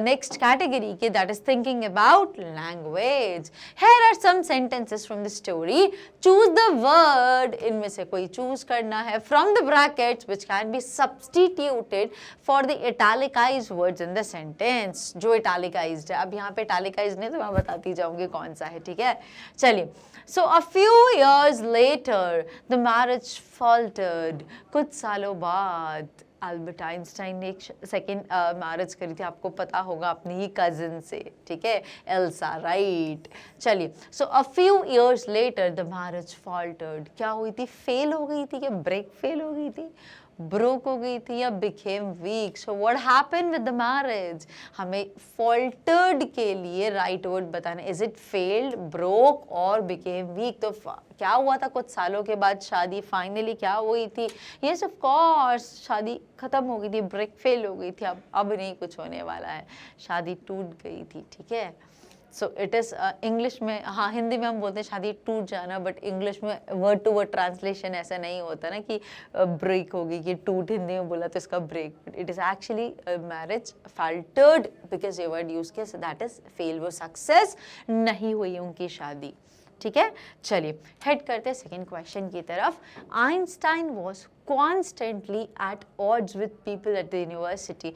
next category के, that is thinking about language. Here are some sentences from the story. Choose the word, इनमें से कोई choose करना है from the brackets which can be substituted for the italicized words in the sentence. जो italicized है, अब यहाँ पे italicized नहीं, तो मैं बताती जाऊंगी कौन सा है, ठीक है। चलिए, so a few years later the marriage faltered. कुछ सालों बाद एल्बर्ट आइंस्टाइन ने एक सेकेंड मैरिज करी थी, आपको पता होगा, अपनी ही कजिन से, ठीक है, एल्सा, राइट। चलिए, so a few years later the marriage faltered, क्या हुई थी, फेल हो गई थी, क्या ब्रेक फेल हो गई थी, ब्रोक हो गई थी, या became week. So what happened with the marriage, हमें फॉल्टर्ड के लिए राइट वर्ड बताना, इज इट फेल्ड, ब्रोक और बिकेम वीक। तो क्या हुआ था, कुछ सालों के बाद शादी फाइनली क्या हुई थी, यस ऑफ कोर्स शादी खत्म हो गई थी, ब्रेक फेल हो गई थी, अब नहीं कुछ होने वाला है, शादी टूट गई थी, ठीक है। सो इट इज़ इंग्लिश में, हाँ हिंदी में हम बोलते हैं शादी टूट जाना, बट इंग्लिश में वर्ड टू वर्ड ट्रांसलेशन ऐसा नहीं होता ना कि ब्रेक हो गई, कि टूट हिंदी में बोला तो इसका break, but it is actually marriage faltered because ये वर्ड यूज किया, सो दैट इज फेल, वो सक्सेस नहीं हुई उनकी शादी, ठीक है। चलिए हेड करते हैं सेकेंड क्वेश्चन की तरफ। Einstein was constantly at odds with people at the university.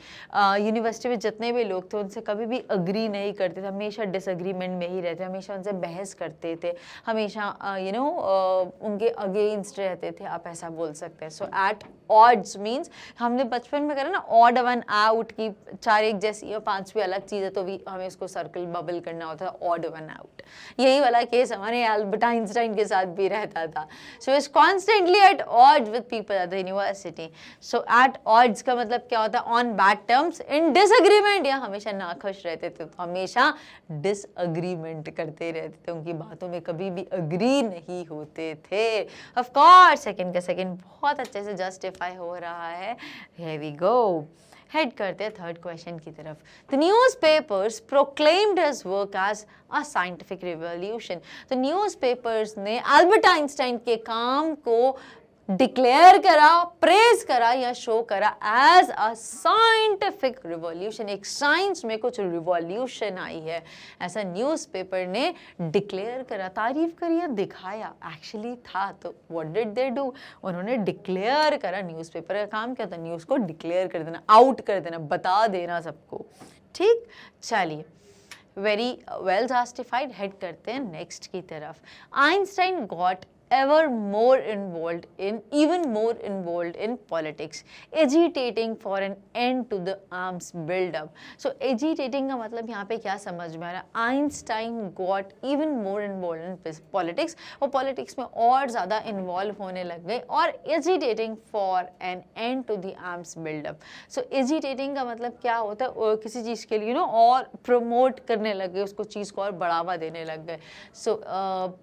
University में जितने भी लोग थे उनसे कभी भी अग्री नहीं करते थे, हमेशा डिसएग्रीमेंट में ही रहते, हमेशा उनसे बहस करते थे, हमेशा उनके अगेंस्ट रहते थे, आप ऐसा बोल सकते हैं। सो एट ऑड्स मीन्स, हमने बचपन में करा ना ऑड वन आउट की, चार एक जैसी और पांचवी अलग चीज़ है, तो भी हमें इसको सर्कल बबल करना होता है, ऑड वन आउट। यही वाला केस हमारे एल्बर्ट आइंस्टाइन के साथ भी रहता था। So is constantly at odds with people at the university. So at odds का मतलब क्या होता है, on bad terms, in disagreement, या हमेशा नाखुश रहते थे, तो हमेशा डिसएग्रीमेंट करते रहते थे, उनकी बातों में कभी भी अग्री नहीं होते थे। ऑफ कोर्स सेकंड का सेकंड बहुत अच्छे से जस्टिफाई हो रहा है। हियर वी गो, हेड करते हैं थर्ड क्वेश्चन की तरफ। The newspapers proclaimed his work as a scientific revolution. तो न्यूज़पेपर्स ने एल्बर्ट आइंस्टाइन के काम को डिक्लेयर करा, प्रेज करा या शो करा एज अ साइंटिफिक रिवॉल्यूशन, एक साइंस में कुछ रिवॉल्यूशन आई है, ऐसा न्यूज़पेपर ने डिक्लेयर करा, तारीफ करी या दिखाया, एक्चुअली था। तो व्हाट डिड दे डू, उन्होंने डिक्लेयर करा। न्यूज़पेपर का काम क्या था, न्यूज़ को डिक्लेयर कर देना, आउट कर देना, बता देना सबको, ठीक। चलिए वेरी वेल जस्टिफाइड। हेड करते हैं नेक्स्ट की तरफ। Einstein got ever more involved in, even more involved in politics, agitating for an end to the arms build-up. So agitating का मतलब यहाँ पे क्या समझ में आ रहा है? Einstein got even more involved in politics, और politics में और ज़्यादा involve होने लग गए, और agitating for an end to the arms build-up. So agitating का मतलब क्या होता है? किसी चीज़ के लिए और promote करने लग गए, उसको चीज़ को और बढ़ावा देने लग गए. So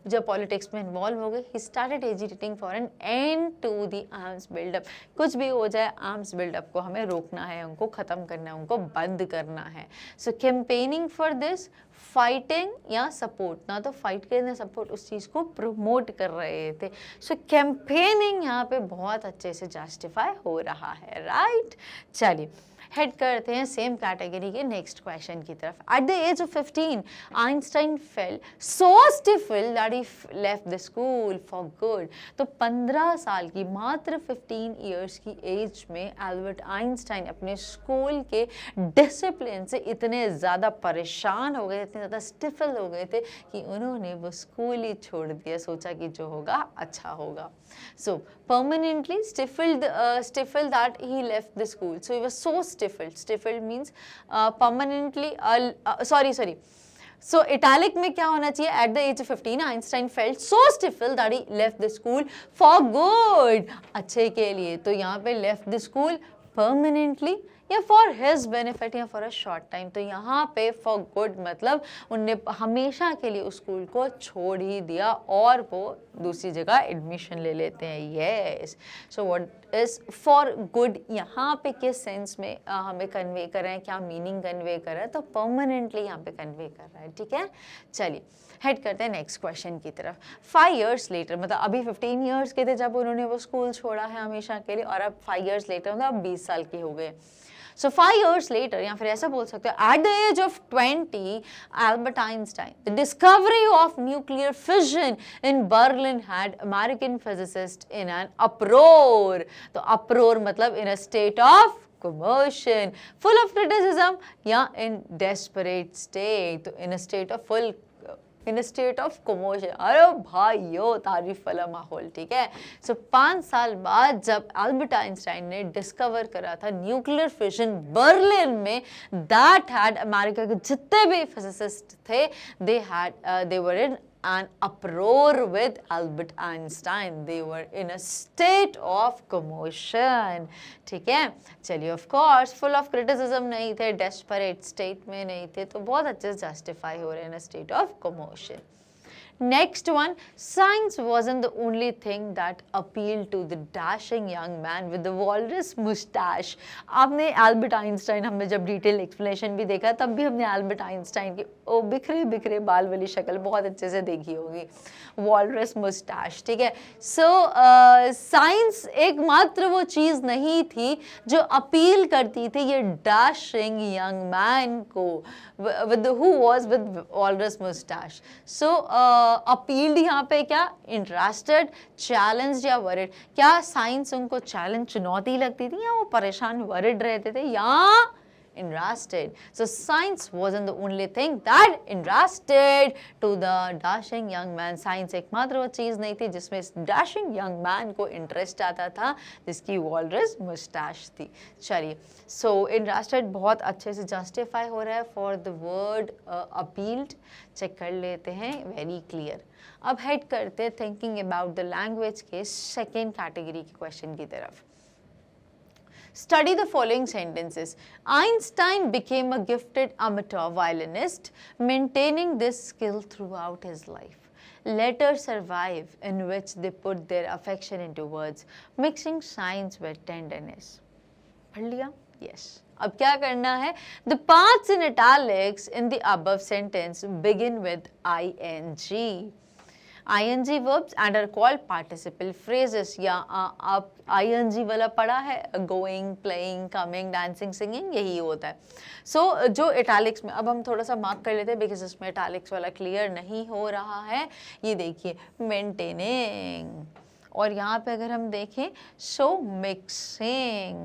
जब politics में involve हो गए, he started agitating for an end to the arms build-up. कुछ भी हो जाए, arms build-up को हमें रोकना है, उनको ख़त्म करना है, उनको बंद करना है. So campaigning for this, fighting या सपोर्ट, ना तो फाइट करने सपोर्ट, उस चीज़ को प्रमोट कर रहे थे. सो कैंपेनिंग यहाँ पे बहुत अच्छे से जस्टिफाई हो रहा है, राइट. चलिए हेड करते हैं सेम कैटेगरी के नेक्स्ट क्वेश्चन की तरफ. At the age of 15 Einstein felt so stifled that he left the school for good. तो 15 साल की, मात्र 15 ईयर्स की एज में एल्बर्ट आइंस्टाइन अपने स्कूल के डिसिप्लिन से इतने ज़्यादा परेशान हो गए, इतने ज़्यादा स्टिफल हो गए थे कि उन्होंने वो स्कूल ही छोड़ दिया. सोचा कि जो होगा अच्छा होगा. So permanently stifled that he left the school. So he was so stifled. Stifled means permanently. Sorry. So italic में क्या होना चाहिए? At the age of 15, Einstein felt so stifled that he left the school for good. अच्छे के लिए. तो यहाँ पे left the school permanently या फॉर हिज बेनिफिट या फॉर अ शॉर्ट टाइम. तो यहाँ पे फॉर गुड मतलब उनने हमेशा के लिए उस स्कूल को छोड़ ही दिया और वो दूसरी जगह एडमिशन ले लेते हैं. Yes. So what is for good यहाँ पे किस सेंस में हमें कन्वे कर रहे हैं, क्या मीनिंग कन्वे कर रहा है? तो परमानेंटली यहाँ पे कन्वे कर रहा है. ठीक है, चलिए हेड करते हैं नेक्स्ट क्वेश्चन की तरफ. 5 years later, मतलब अभी 15 ईयर्स के थे जब उन्होंने वो स्कूल छोड़ा है हमेशा के लिए, और अब 5 years later मतलब अब 20 साल के हो गए. So 5 years later, या फिर ऐसा बोल सकते हो, at the age of 20, Albert Einstein, the discovery of nuclear fission in Berlin had American physicists in an uproar. तो uproar मतलब in a state of commotion, full of criticism या in desperate state. तो in a state of in state of commotion. अरे भाइयों, तारीफ वाला माहौल. ठीक है. सो 5 साल बाद जब एल्बर्ट आइंस्टाइन ने डिस्कवर करा था न्यूक्लियर फिशन बर्लिन में, दैट हैड अमेरिका के जितने भी फिजिसिस्ट थे, they were in an uproar with Albert Einstein. They were in a state of commotion. ठीक है. चलिए, of course full of criticism नहीं थे, desperate state में नहीं थे, तो बहुत अच्छे से justify हो रहे हैं in a state of commotion. Next one, science wasn't the only thing that appealed to the dashing young man with the walrus mustache. आपने एल्बर्ट आइंस्टाइन, हमने जब डिटेल एक्सप्लेनेशन भी देखा तब भी हमने एल्बर्ट आइंस्टाइन की ओ बिखरे बिखरे बाल वाली शक्ल बहुत अच्छे से देखी होगी. Walrus Moustache. ठीक है. सो साइंस एकमात्र वो चीज़ नहीं थी जो अपील करती थी ये डैशिंग यंग मैन को, with who was with walrus mustache. So appealed यहाँ पे क्या? इंटरेस्टेड, चैलेंज या वरिड. क्या साइंस उनको चैलेंज, चुनौती लगती थी, या वो परेशान वरिड रहते थे, या interested? So science wasn't the only thing that interested to the dashing young man. Science एकमात्र वो चीज़ नहीं थी जिसमें इस dashing young man को इंटरेस्ट आता था, जिसकी walrus mustache थी. चलिए, so interested बहुत अच्छे से justify हो रहा है. for the word appealed check कर लेते हैं, very clear. अब हेड करते हैं thinking about the language के सेकेंड कैटेगरी के क्वेश्चन की तरफ. Study the following sentences. Einstein became a gifted amateur violinist, maintaining this skill throughout his life. Letters survive in which they put their affection into words, mixing science with tenderness. पढ़ लिया? Yes. अब क्या करना है? The parts in italics in the above sentence begin with ing. ing verbs and are called participle phrases. या आप ing वाला पढ़ा है, going, playing, coming, dancing, singing, यही होता है. So जो italics में, अब हम थोड़ा सा मार्क कर लेते हैं बिकॉज इसमें italics वाला क्लियर नहीं हो रहा है. ये देखिए, maintaining, और यहाँ पे अगर हम देखें so mixing,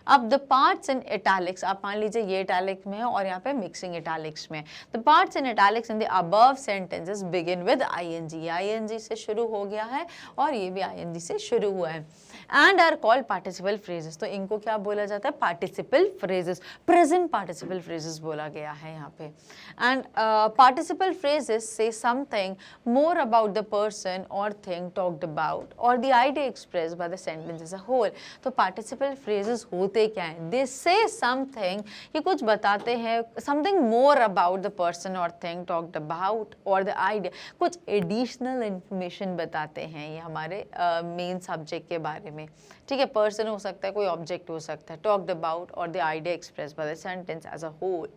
अब द पार्ट्स इन इटैलिक्स, आप मान लीजिए ये इटैलिक में है और यहाँ पे मिक्सिंग इटैलिक्स में, the parts in italics in the above sentences begin with ING, ING से शुरू हो गया है और ये भी आईएनजी से शुरू हुआ है, and are called participle phrases, तो इनको क्या बोला जाता है, participle phrases, present participle phrases बोला गया है यहाँ पे। एंड पार्टिसिपल फ्रेजेस से something more about the person और थिंग टॉक्ड अबाउट और the idea express by the sentence as a whole. तो पार्टिसिपल फ्रेजेस होते क्या हैं, दे से समथिंग, ये कुछ बताते हैं, something more about the person और थिंग टॉक्ड अबाउट और द आइडिया, कुछ एडिशनल इंफॉर्मेशन बताते हैं ये हमारे मेन सब्जेक्ट के बारे में, ठीक है। पर्सन हो सकता है, कोई ऑब्जेक्ट हो सकता है, टॉक्ड अबाउट और the idea express by the sentence as a whole,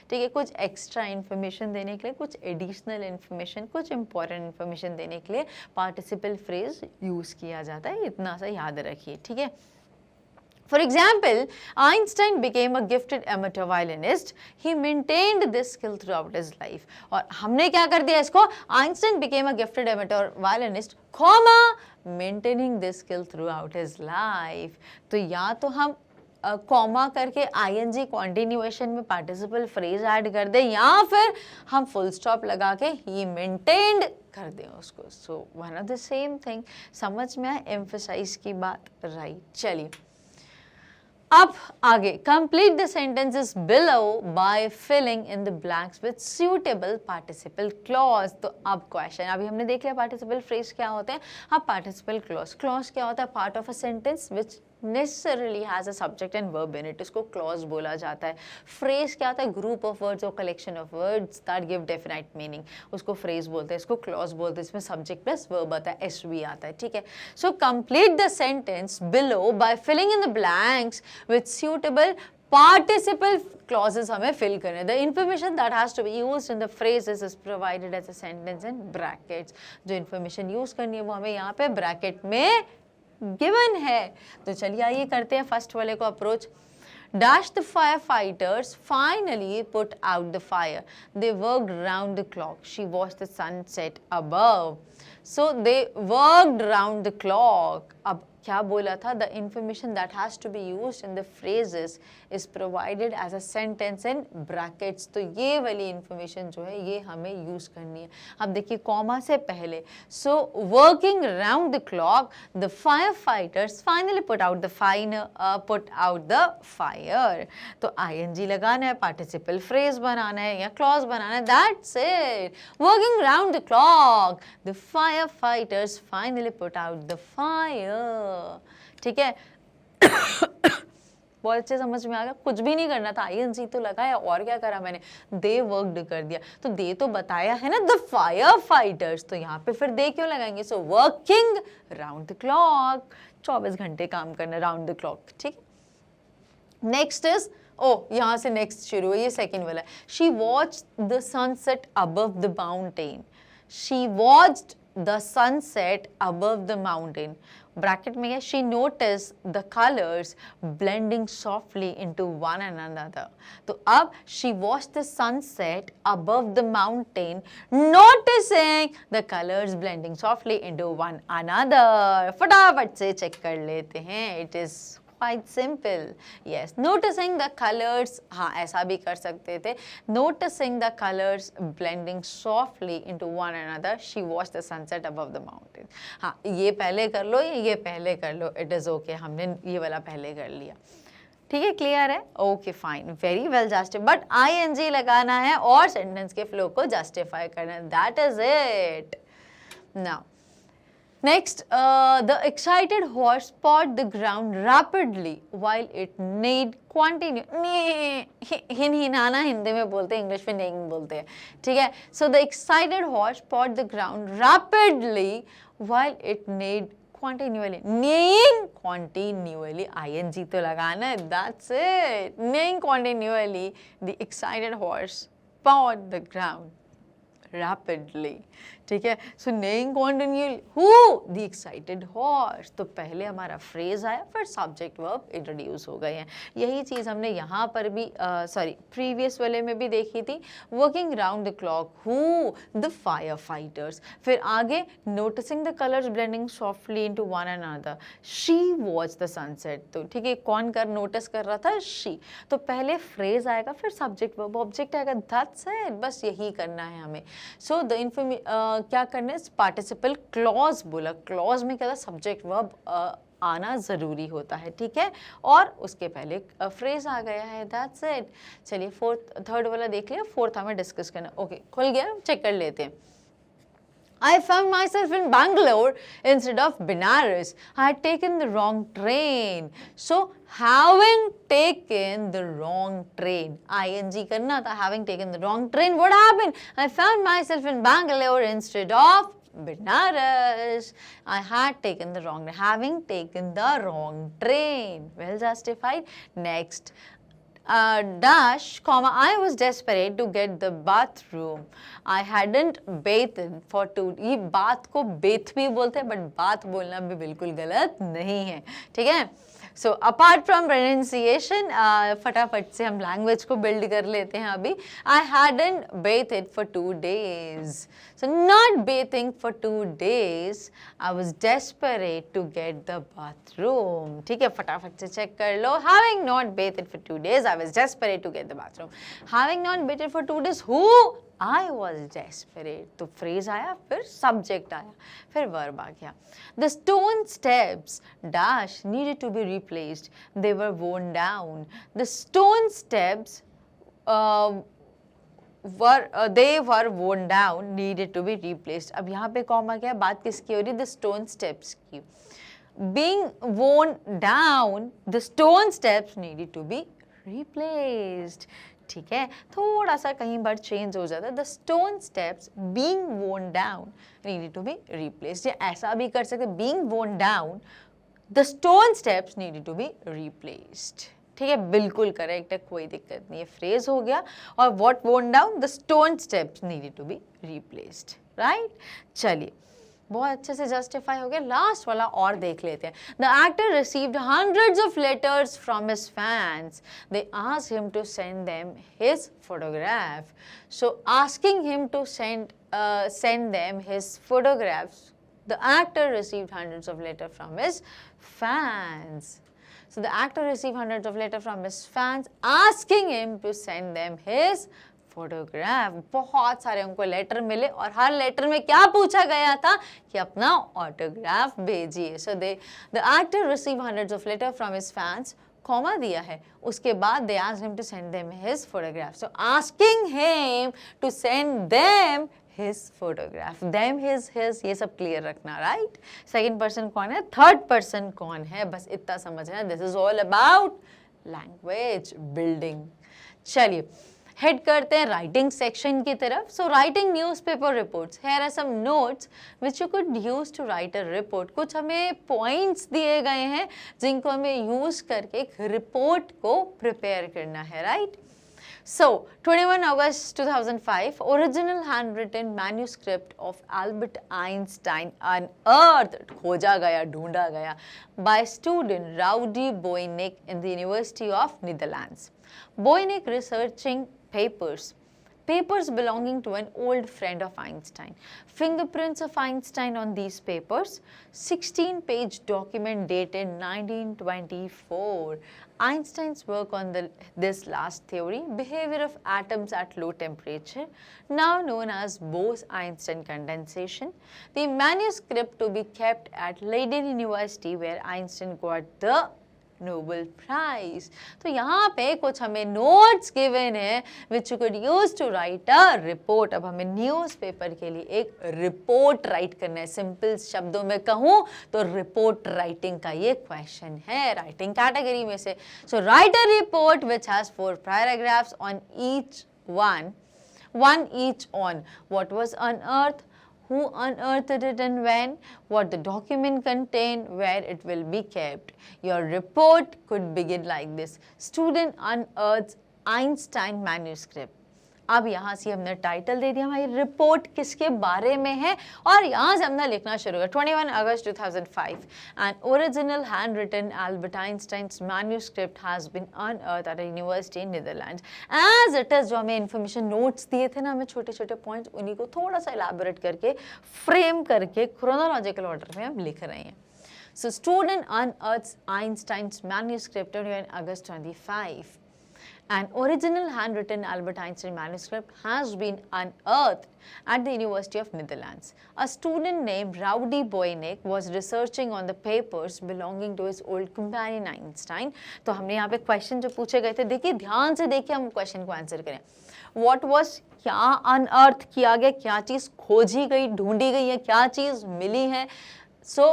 ठीक है। कुछ एक्स्ट्रा इन्फॉर्मेशन देने के लिए, कुछ एडिशनल इन्फॉर्मेशन, कुछ इंपॉर्टेंट इन्फॉर्मेशन देने के लिए पार्टिसिपल फ्रेज यूज किया जाता है, इतना सा याद रखिए, ठीक है। For example, Einstein became a gifted amateur violinist. He maintained this skill throughout his life. और हमने क्या कर दिया इसको, Einstein became a gifted amateur violinist, comma, maintaining this skill throughout his life. तो या तो हम कॉमा करके आईएनजी कॉन्टिन्यूएशन में पार्टिसिपल फ्रेज ऐड कर दें, या फिर हम फुल स्टॉप लगा के ही मेंटेन्ड कर दें उसको। So one of the same thing, समझ में आए एम्फसाइज की बात, राइट। चलिए अब आगे, complete the sentences below by filling in the blanks with suitable participle clause. तो अब क्वेश्चन, अभी हमने देख लिया पार्टिसिपल फ्रेज क्या होते हैं, अब पार्टिसिपल क्लॉज, क्लॉज क्या होता है, part of a sentence which necessarily has a subject and verb in it, इसको clause बोला जाता है। phrase क्या होता है, group of words or collection of words that give definite meaning, उसको phrase बोलते हैं, इसको clause बोलते हैं, इसमें subject plus verb आता है, SV आता है, ठीक है। so complete the sentence below by filling in the blanks with suitable participle clauses हमें fill करने। the information that has to be used in the phrases is provided as a sentence in brackets, जो information use करनी है वो हमें यहाँ पे bracket में गिवन है। तो चलिए आइए करते हैं फर्स्ट वाले को approach. Dash the firefighters finally put out the fire. They worked round the clock. She watched the sun set above. So they worked round the clock. अब क्या बोला था, the information that has to be used in the phrases is provided as a sentence in brackets. तो ये वाली information जो है ये हमें use करनी है। अब देखिए कॉमा से पहले, so working round the clock, the firefighters finally put out the fire. तो ing लगाना है, participle phrase बनाना है या clause बनाना है, that's it. Working round the clock, the firefighters finally put out the fire. ठीक है। बहुत अच्छे समझ में आ गया, कुछ भी नहीं करना था, आईएनजी तो लगाया और क्या करा मैंने, दे वर्कड कर दिया। तो दे तो बताया है ना, द फायर फाइटर्स, तो यहाँ पे फिर दे क्यों लगाएंगे, so working round the clock, 24 घंटे काम करना राउंड द क्लॉक, ठीक है। नेक्स्ट इज, यहाँ से नेक्स्ट शुरू है, ये सेकेंड वाला है। She watched the sunset above the mountain, she watched the sunset above the mountain. Bracket में है, she noticed the colors blending softly into one another. तो अब she watched the sunset above the mountain, noticing the colors blending softly into one another. फटाफट से check कर लेते हैं, it is quite simple. Yes, noticing the colors, हाँ ऐसा भी कर सकते थे, noticing the colors blending softly into one another, she watched the sunset above the mountain. हाँ ये पहले कर लो, ये पहले कर लो, it is okay, हमने ये वाला पहले कर लिया, ठीक है, क्लियर है, okay fine, very well justified, but ING लगाना है और सेंटेंस के फ्लो को जस्टिफाई करना है, that is it. Now next, the excited horse pawed the ground rapidly while it neighed continuously. हिनहिनाना हिंदी में बोलते हैं, इंग्लिश में नेइंग बोलते हैं, ठीक है। So the excited horse pawed the ground rapidly while it neighed continually. Neighing continually, ing तो लगाना है, that's it. Neighing continually, the excited horse pawed the ground rapidly, ठीक है। So neighing continual who, the excited horse. तो पहले हमारा phrase आया, फिर सब्जेक्ट वर्ब इंट्रोड्यूस हो गए हैं। यही चीज़ हमने यहाँ पर भी प्रीवियस वाले में भी देखी थी। Working round the clock who, the fire fighters. फिर आगे noticing the colours blending softly into one another, she watch the sunset. तो ठीक है, कौन कर नोटिस कर रहा था? शी। तो पहले फ्रेज आएगा, फिर सब्जेक्ट वर्ब ऑब्जेक्ट आएगा, दैट्स इट, बस यही करना है हमें। सो द क्या करना है, पार्टिसिपल क्लॉज बोला, क्लॉज में क्या था, सब्जेक्ट वर्ब आना ज़रूरी होता है, ठीक है, और उसके पहले फ्रेज आ गया है, दैट्स इट। चलिए थर्ड वाला देख लिया, फोर्थ हमें डिस्कस करना। ओके, खुल गया, चेक कर लेते हैं। I found myself in Bangalore instead of Benares. I had taken the wrong train. So, having taken the wrong train, ing करना था, having taken the wrong train, what happened? I found myself in Bangalore instead of Benares. I had taken the wrong, having taken the wrong train. Well justified. Next. Dash, comma, I was desperate to get the bathroom. I hadn't bathed for 2 ये बात को Beth भी बोलते हैं, but बात बोलना भी बिल्कुल गलत नहीं है, ठीक है। सो अपार्ट फ्रॉम प्रोनाउंसिएशन, फटाफट से हम लैंग्वेज को बिल्ड कर लेते हैं अभी। I hadn't bathed for 2 days. So not bathing for 2 days, I was desperate to get the bathroom. ठीक है, फटाफट से चेक कर लो। Having not bathed for 2 days, I was desperate to get the bathroom. Having not bathed for 2 days, who? I was desperate. तो phrase आया, फिर subject आया, फिर वर्ब आ गया। The stone steps dash needed to be replaced. They were worn down. The stone steps they were worn down, needed to be replaced. अब यहाँ पे comma क्या है, बात किसकी हो रही है? The stone steps की। Being worn down, the stone steps needed to be replaced. ठीक है, थोड़ा सा कहीं बार चेंज हो जाता है। The stone steps being worn down needed to be replaced, या ऐसा भी कर सकते, being worn down the stone steps needed to be replaced. ठीक है, बिल्कुल करेक्ट है, कोई दिक्कत नहीं है, फ्रेज हो गया। और what worn down, the stone steps needed to be replaced, right. चलिए, बहुत अच्छे से जस्टिफाई हो गया। लास्ट वाला और देख लेते हैं। The actor received hundreds of letters from his fans, they asked him to send them his photograph. So asking him to send them his photographs, the actor received hundreds of letter from his fans. So the actor received hundreds of letters from his fans asking him to send them his photograph. बहुत सारे उनको letter मिले और हर letter में क्या पूछा गया था कि अपना ऑटोग्राफ भेजिए। So the actor receive hundreds of letter from his fans, comma दिया है, उसके बाद they asked him to send them his photograph. So asking him to send them his photograph, them, his, ये सब क्लियर रखना, right. Second person कौन है, third person कौन है, बस इतना समझना। This is all about language building. चलिए हेड करते हैं राइटिंग सेक्शन की तरफ। So writing newspaper reports, here are some notes which you could use to write a report. कुछ हमें पॉइंट्स दिए गए हैं जिनको हमें यूज करके एक रिपोर्ट को प्रिपेयर करना है, right. So, 21 August 2005, original handwritten manuscript of Albert Einstein unearthed, खोजा गया, ढूंढा गया, by student Rowdy Boynik in the University of Netherlands. Boynik researching papers belonging to an old friend of Einstein. Fingerprints of Einstein on these papers, 16-page document dated 1924. Einstein's work on this last theory, behavior of atoms at low temperature, now known as Bose-Einstein condensation. The manuscript to be kept at Leiden University, where Einstein got the Nobel prize. तो यहाँ पे कुछ हमें notes given है which you could use to write a report. अब हमें newspaper के लिए एक रिपोर्ट राइट करना है। सिंपल शब्दों में कहूँ तो रिपोर्ट राइटिंग का ये क्वेश्चन है राइटिंग कैटेगरी में से। So write a report which has 4 paragraphs on each one each on what was unearthed, who unearthed it and when, what the document contained, where it will be kept. Your report could begin like this. Student unearths Einstein manuscript. अब यहाँ से हमने title दे दिया, हमारी report किसके बारे में है, और यहाँ से हमने लिखना शुरू किया। 21 August 2005 an original hand written Albert Einstein's manuscript has been unearthed at a university in Netherlands as it is. जो हमें इन्फॉर्मेशन नोट्स दिए थे ना, हमें छोटे छोटे पॉइंट्स, उन्हीं को थोड़ा सा इलैबोरेट करके फ्रेम करके क्रोनोलॉजिकल ऑर्डर में हम लिख रहे हैं। So student unearths Einstein's manuscript on August 25. An original handwritten Albert Einstein manuscript has been unearthed at the University of Netherlands. A student named Rowdy Boynik was researching on the papers belonging to his old companion Einstein. तो हमने यहाँ पे question जो पूछे गए थे, देखिए ध्यान से देखिए, हम क्वेश्चन को आंसर करें। What was, क्या अनअर्थ किया गया, क्या चीज़ खोजी गई, ढूंढी गई है, क्या चीज़ मिली है। So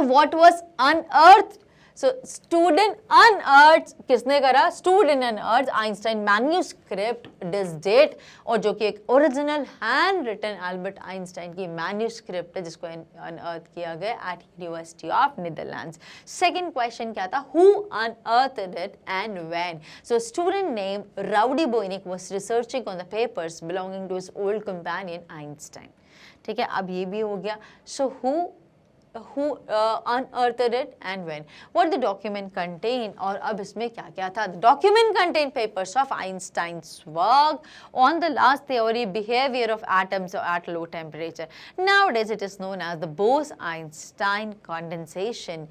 what was unearthed? So student unearths, किसने करा? Student unearths Einstein manuscript this date, और जो कि एक original hand written Albert Einstein की मैन्यूस्क्रिप्ट है जिसको अनअर्थ किया गया at university of Netherlands. Second question क्या था? Who unearthed it and when? So student named Rowdy Boynik was researching on the papers belonging to his old companion Einstein. ठीक है, अब ये भी हो गया। So who unearthed it and when? What the document contain? और अब इसमें क्या क्या था? The document contained papers of Einstein's work on the last theory behavior of atoms at low temperature. Nowadays it is known as the Bose-Einstein condensation.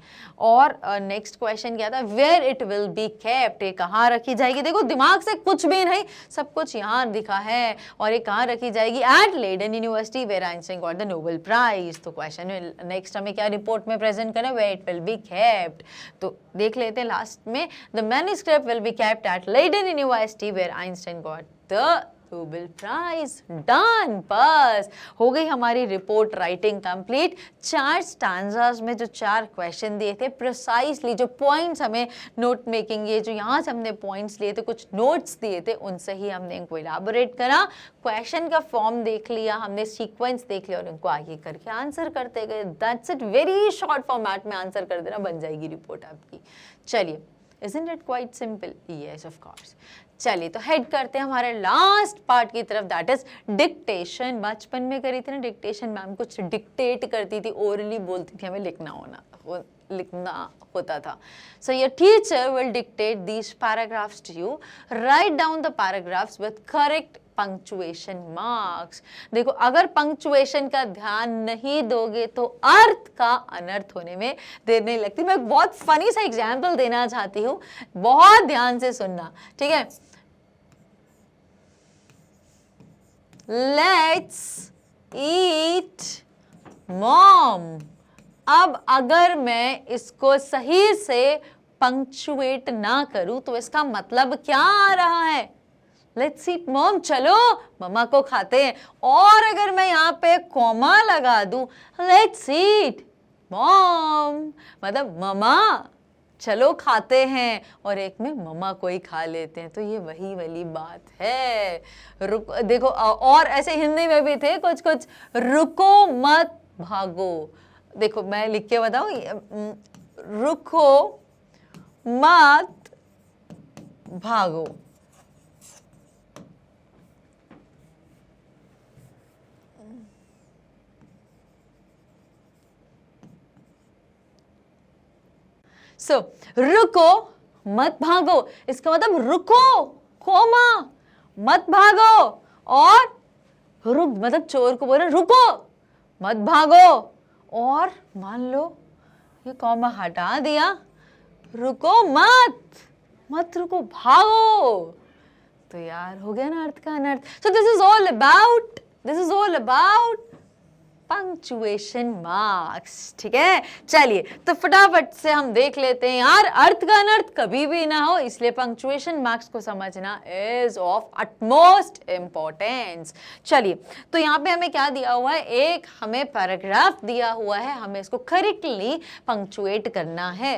और next question क्या था? Where it will be kept? ये कहाँ रखी जाएगी? देखो दिमाग से कुछ भी नहीं, सब कुछ यहाँ दिखा है। और ये कहाँ रखी जाएगी? At Leiden University where Einstein got the Nobel Prize. तो question next हमें क्या रिपोर्ट में प्रेजेंट करें? where it will be kept. तो देख लेते हैं लास्ट में, the manuscript will be kept at Leiden University where Einstein got the Nobel Prize. Done. बस हो गई हमारी रिपोर्ट राइटिंग कंप्लीट। 4 स्टैंजास में जो 4 क्वेश्चन दिए थे, प्रिसाइसली जो पॉइंट्स हमें नोट मेकिंग, ये जो यहाँ से हमने पॉइंट्स लिए थे, कुछ नोट्स दिए थे, उनसे ही हमने इनको इलाबोरेट करा। क्वेश्चन का फॉर्म देख लिया हमने, सीक्वेंस देख लिया और इनको आगे करके आंसर करते गए। That's it, very short format में आंसर कर देना, बन जाएगी रिपोर्ट आपकी। चलिए, Isn't it quite simple? Yes, of course. चलिए तो हेड करते हैं हमारे लास्ट पार्ट की तरफ, दैट इज डिक्टेशन। बचपन में करी थी ना डिक्टेशन, मैम कुछ डिक्टेट करती थी, ओरली बोलती थी, हमें लिखना होता था। So your teacher will dictate these paragraphs to you, write down the paragraphs with correct punctuation marks. देखो अगर पंक्चुएशन का ध्यान नहीं दोगे तो अर्थ का अनर्थ होने में देर नहीं लगती। मैं बहुत फनी सा एग्जाम्पल देना चाहती हूँ, बहुत ध्यान से सुनना, ठीक है। Let's eat mom. अब अगर मैं इसको सही से पंक्चुएट ना करूं तो इसका मतलब क्या आ रहा है? लेट्स ईट मॉम, चलो मम्मा को खाते हैं। और अगर मैं यहाँ पे कॉमा लगा दूं, लेट्स ईट मॉम, मतलब मम्मा चलो खाते हैं, और एक में मम्मा को ही खा लेते हैं। तो ये वही वाली बात है। देखो और ऐसे हिंदी में भी थे कुछ कुछ, रुको मत भागो। देखो मैं लिख के बताऊं, रुको मत भागो। सो रुको मत भागो, इसका मतलब रुको, कोमा मत भागो, और रुक मतलब चोर को बोल रहे रुको मत भागो, और मान लो ये कॉमा हटा दिया, रुको मत रुको, भागो। तो यार हो गया ना अर्थ का अनर्थ। सो this is all about punctuation marks, ठीक है। चलिए तो फटाफट से हम देख लेते हैं यार, अर्थ का अनर्थ कभी भी ना हो, इसलिए पंक्चुएशन मार्क्स को समझना इज ऑफ अटमोस्ट इंपॉर्टेंस। चलिए तो यहाँ पे हमें क्या दिया हुआ है, एक हमें पैराग्राफ दिया हुआ है, हमें इसको करेक्टली पंक्चुएट करना है।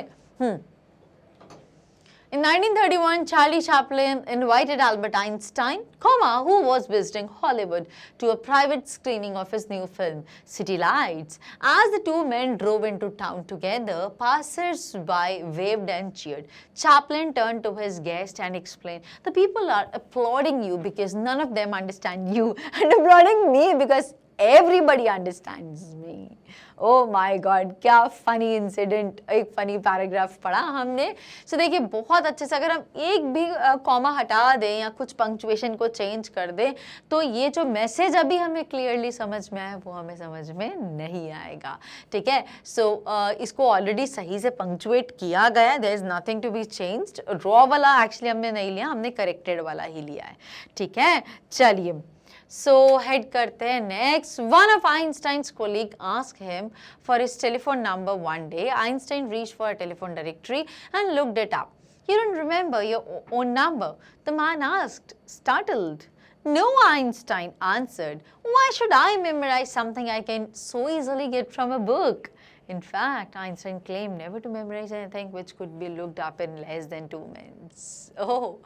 In 1931, Charlie Chaplin invited Albert Einstein, who was visiting Hollywood, to a private screening of his new film, City Lights. As the two men drove into town together, passers-by waved and cheered. Chaplin turned to his guest and explained, "The people are applauding you because none of them understand you, and applauding me because everybody understands me." Oh my God, क्या funny incident, एक funny paragraph पढ़ा हमने. सो देखिए बहुत अच्छे से अगर हम एक भी कॉमा हटा दें या कुछ पंक्चुएशन को चेंज कर दें तो ये जो मैसेज अभी हमें क्लियरली समझ में आया वो हमें समझ में नहीं आएगा. ठीक है, सो इसको ऑलरेडी सही से पंक्चुएट किया गया, there is nothing to be changed. Raw वाला एक्चुअली हमने नहीं लिया, हमने करेक्टेड वाला ही लिया है. ठीक है, चलिए So head करते हैं next. One of Einstein's colleague asked him for his telephone number one day. Einstein reached for a telephone directory and looked it up. "You don't remember your own number?" the man asked, startled. "No," Einstein answered. "Why should I memorize something I can so easily get from a book?" In fact, Einstein claimed never to memorize anything which could be looked up in less than 2 minutes. Oh,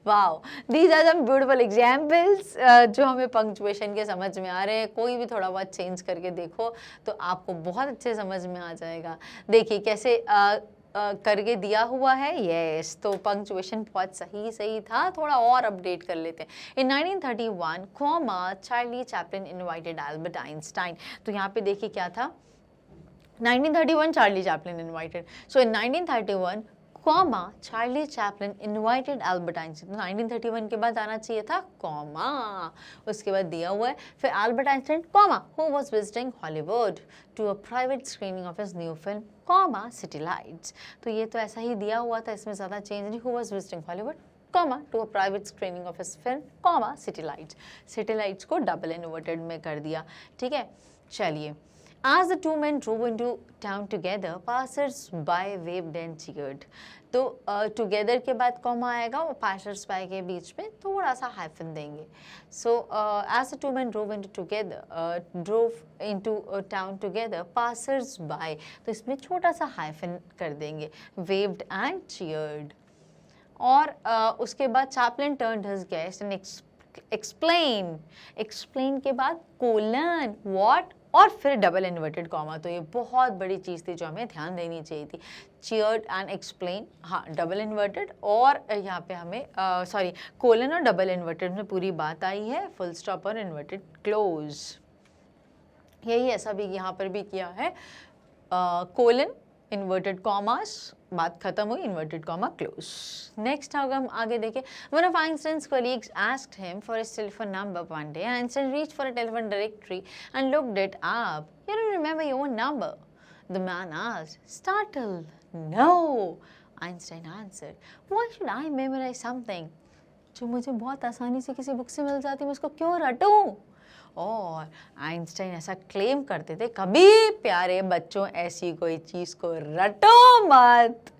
wow. These are some beautiful examples जो हमें punctuation के समझ में आ रहे हैं. कोई भी थोड़ा बहुत चेंज करके देखो तो आपको बहुत अच्छे समझ में आ जाएगा. देखिए कैसे करके दिया हुआ है. यस, तो पंक्चुएशन बहुत सही था. थोड़ा और अपडेट कर लेते हैं. इन 1931, Charlie Chaplin invited Albert Einstein. तो यहाँ पे देखिए क्या था. 1931, Charlie Chaplin invited. So in 1931, Charlie Chaplin invited Albert Einstein. तो 1931 के बाद आना चाहिए था कॉमा, उसके बाद दिया हुआ है. फिर Albert Einstein, who was visiting Hollywood to a private screening of his new film, City Lights. तो ये तो ऐसा ही दिया हुआ था, इसमें ज़्यादा चेंज नहीं. Who was visiting Hollywood, to a private screening of his film, City Lights. City Lights को डबल इन्वर्टेड में कर दिया. ठीक है, चलिए. As the two men drove into town together, passers-by waved and cheered. तो together के बाद कॉमा आएगा और passers-by के बीच में थोड़ा सा हाइफन देंगे. So as the two men drove into town together, passers-by, तो इसमें छोटा सा हाइफन कर देंगे. Waved and cheered. और उसके बाद Chaplin turned his guest and explain के बाद कोलन, what, और फिर डबल इन्वर्टेड कॉमा. तो ये बहुत बड़ी चीज़ थी जो हमें ध्यान देनी चाहिए थी. चीयर्ड एंड एक्सप्लेन, हाँ डबल इन्वर्टेड, और यहाँ पे हमें कोलन और डबल इन्वर्टेड में पूरी बात आई है. फुल स्टॉप और इन्वर्टेड क्लोज, यही ऐसा भी यहाँ पर भी किया है. कोलन, इन्वर्टेड कॉमास, बात खत्म हुई, इन्वर्टेड कॉमा क्लोज. नेक्स्ट होगा, हम आगे देखें. One of Einstein's colleagues asked him for his telephone number one day. Einstein reached for a telephone directory and looked it up. "You don't remember your own number?" the man asked, startled. "No," Einstein answered. "Why should I memorize something जो मुझे बहुत आसानी से किसी book से मिल जाती, मैं उसको क्यों रटूं?" और आइंस्टाइन ऐसा क्लेम करते थे, कभी प्यारे बच्चों ऐसी कोई चीज़ को रटो मत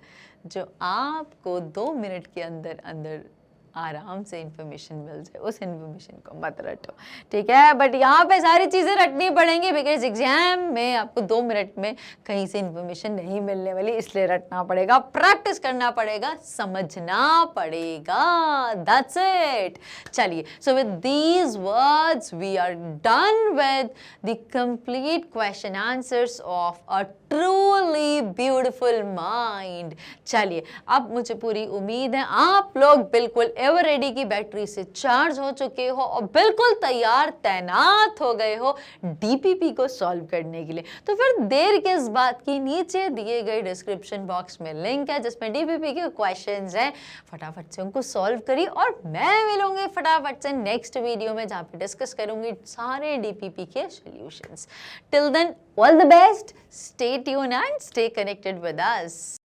जो आपको 2 मिनट के अंदर अंदर आराम से इंफॉर्मेशन मिल जाए. उस इंफॉर्मेशन को मत रटो. ठीक है, बट यहाँ पे सारी चीज़ें रटनी पड़ेंगी बिकॉज एग्जाम में आपको 2 मिनट में कहीं से इंफॉर्मेशन नहीं मिलने वाली, इसलिए रटना पड़ेगा, प्रैक्टिस करना पड़ेगा, समझना पड़ेगा. That's it. चलिए, so with these words we are done with the complete question answers of a truly beautiful mind. चलिए, अब मुझे पूरी उम्मीद है आप लोग बिल्कुल एवर रेडी की बैटरी से चार्ज हो चुके हो और बिल्कुल तैयार तैनात हो गए हो डीपीपी को सॉल्व करने के लिए. तो फिर देर किस बात की, नीचे दिए गए डिस्क्रिप्शन बॉक्स में लिंक है जिसमें डीपीपी के क्वेश्चंस हैं. फटाफट से उनको सॉल्व करिए और मैं मिलूंगी फटाफट से नेक्स्ट वीडियो में जहाँ पे डिस्कस करूंगी सारे डीपीपी के solutions. Till then, all the best, stay tune and stay connected with us.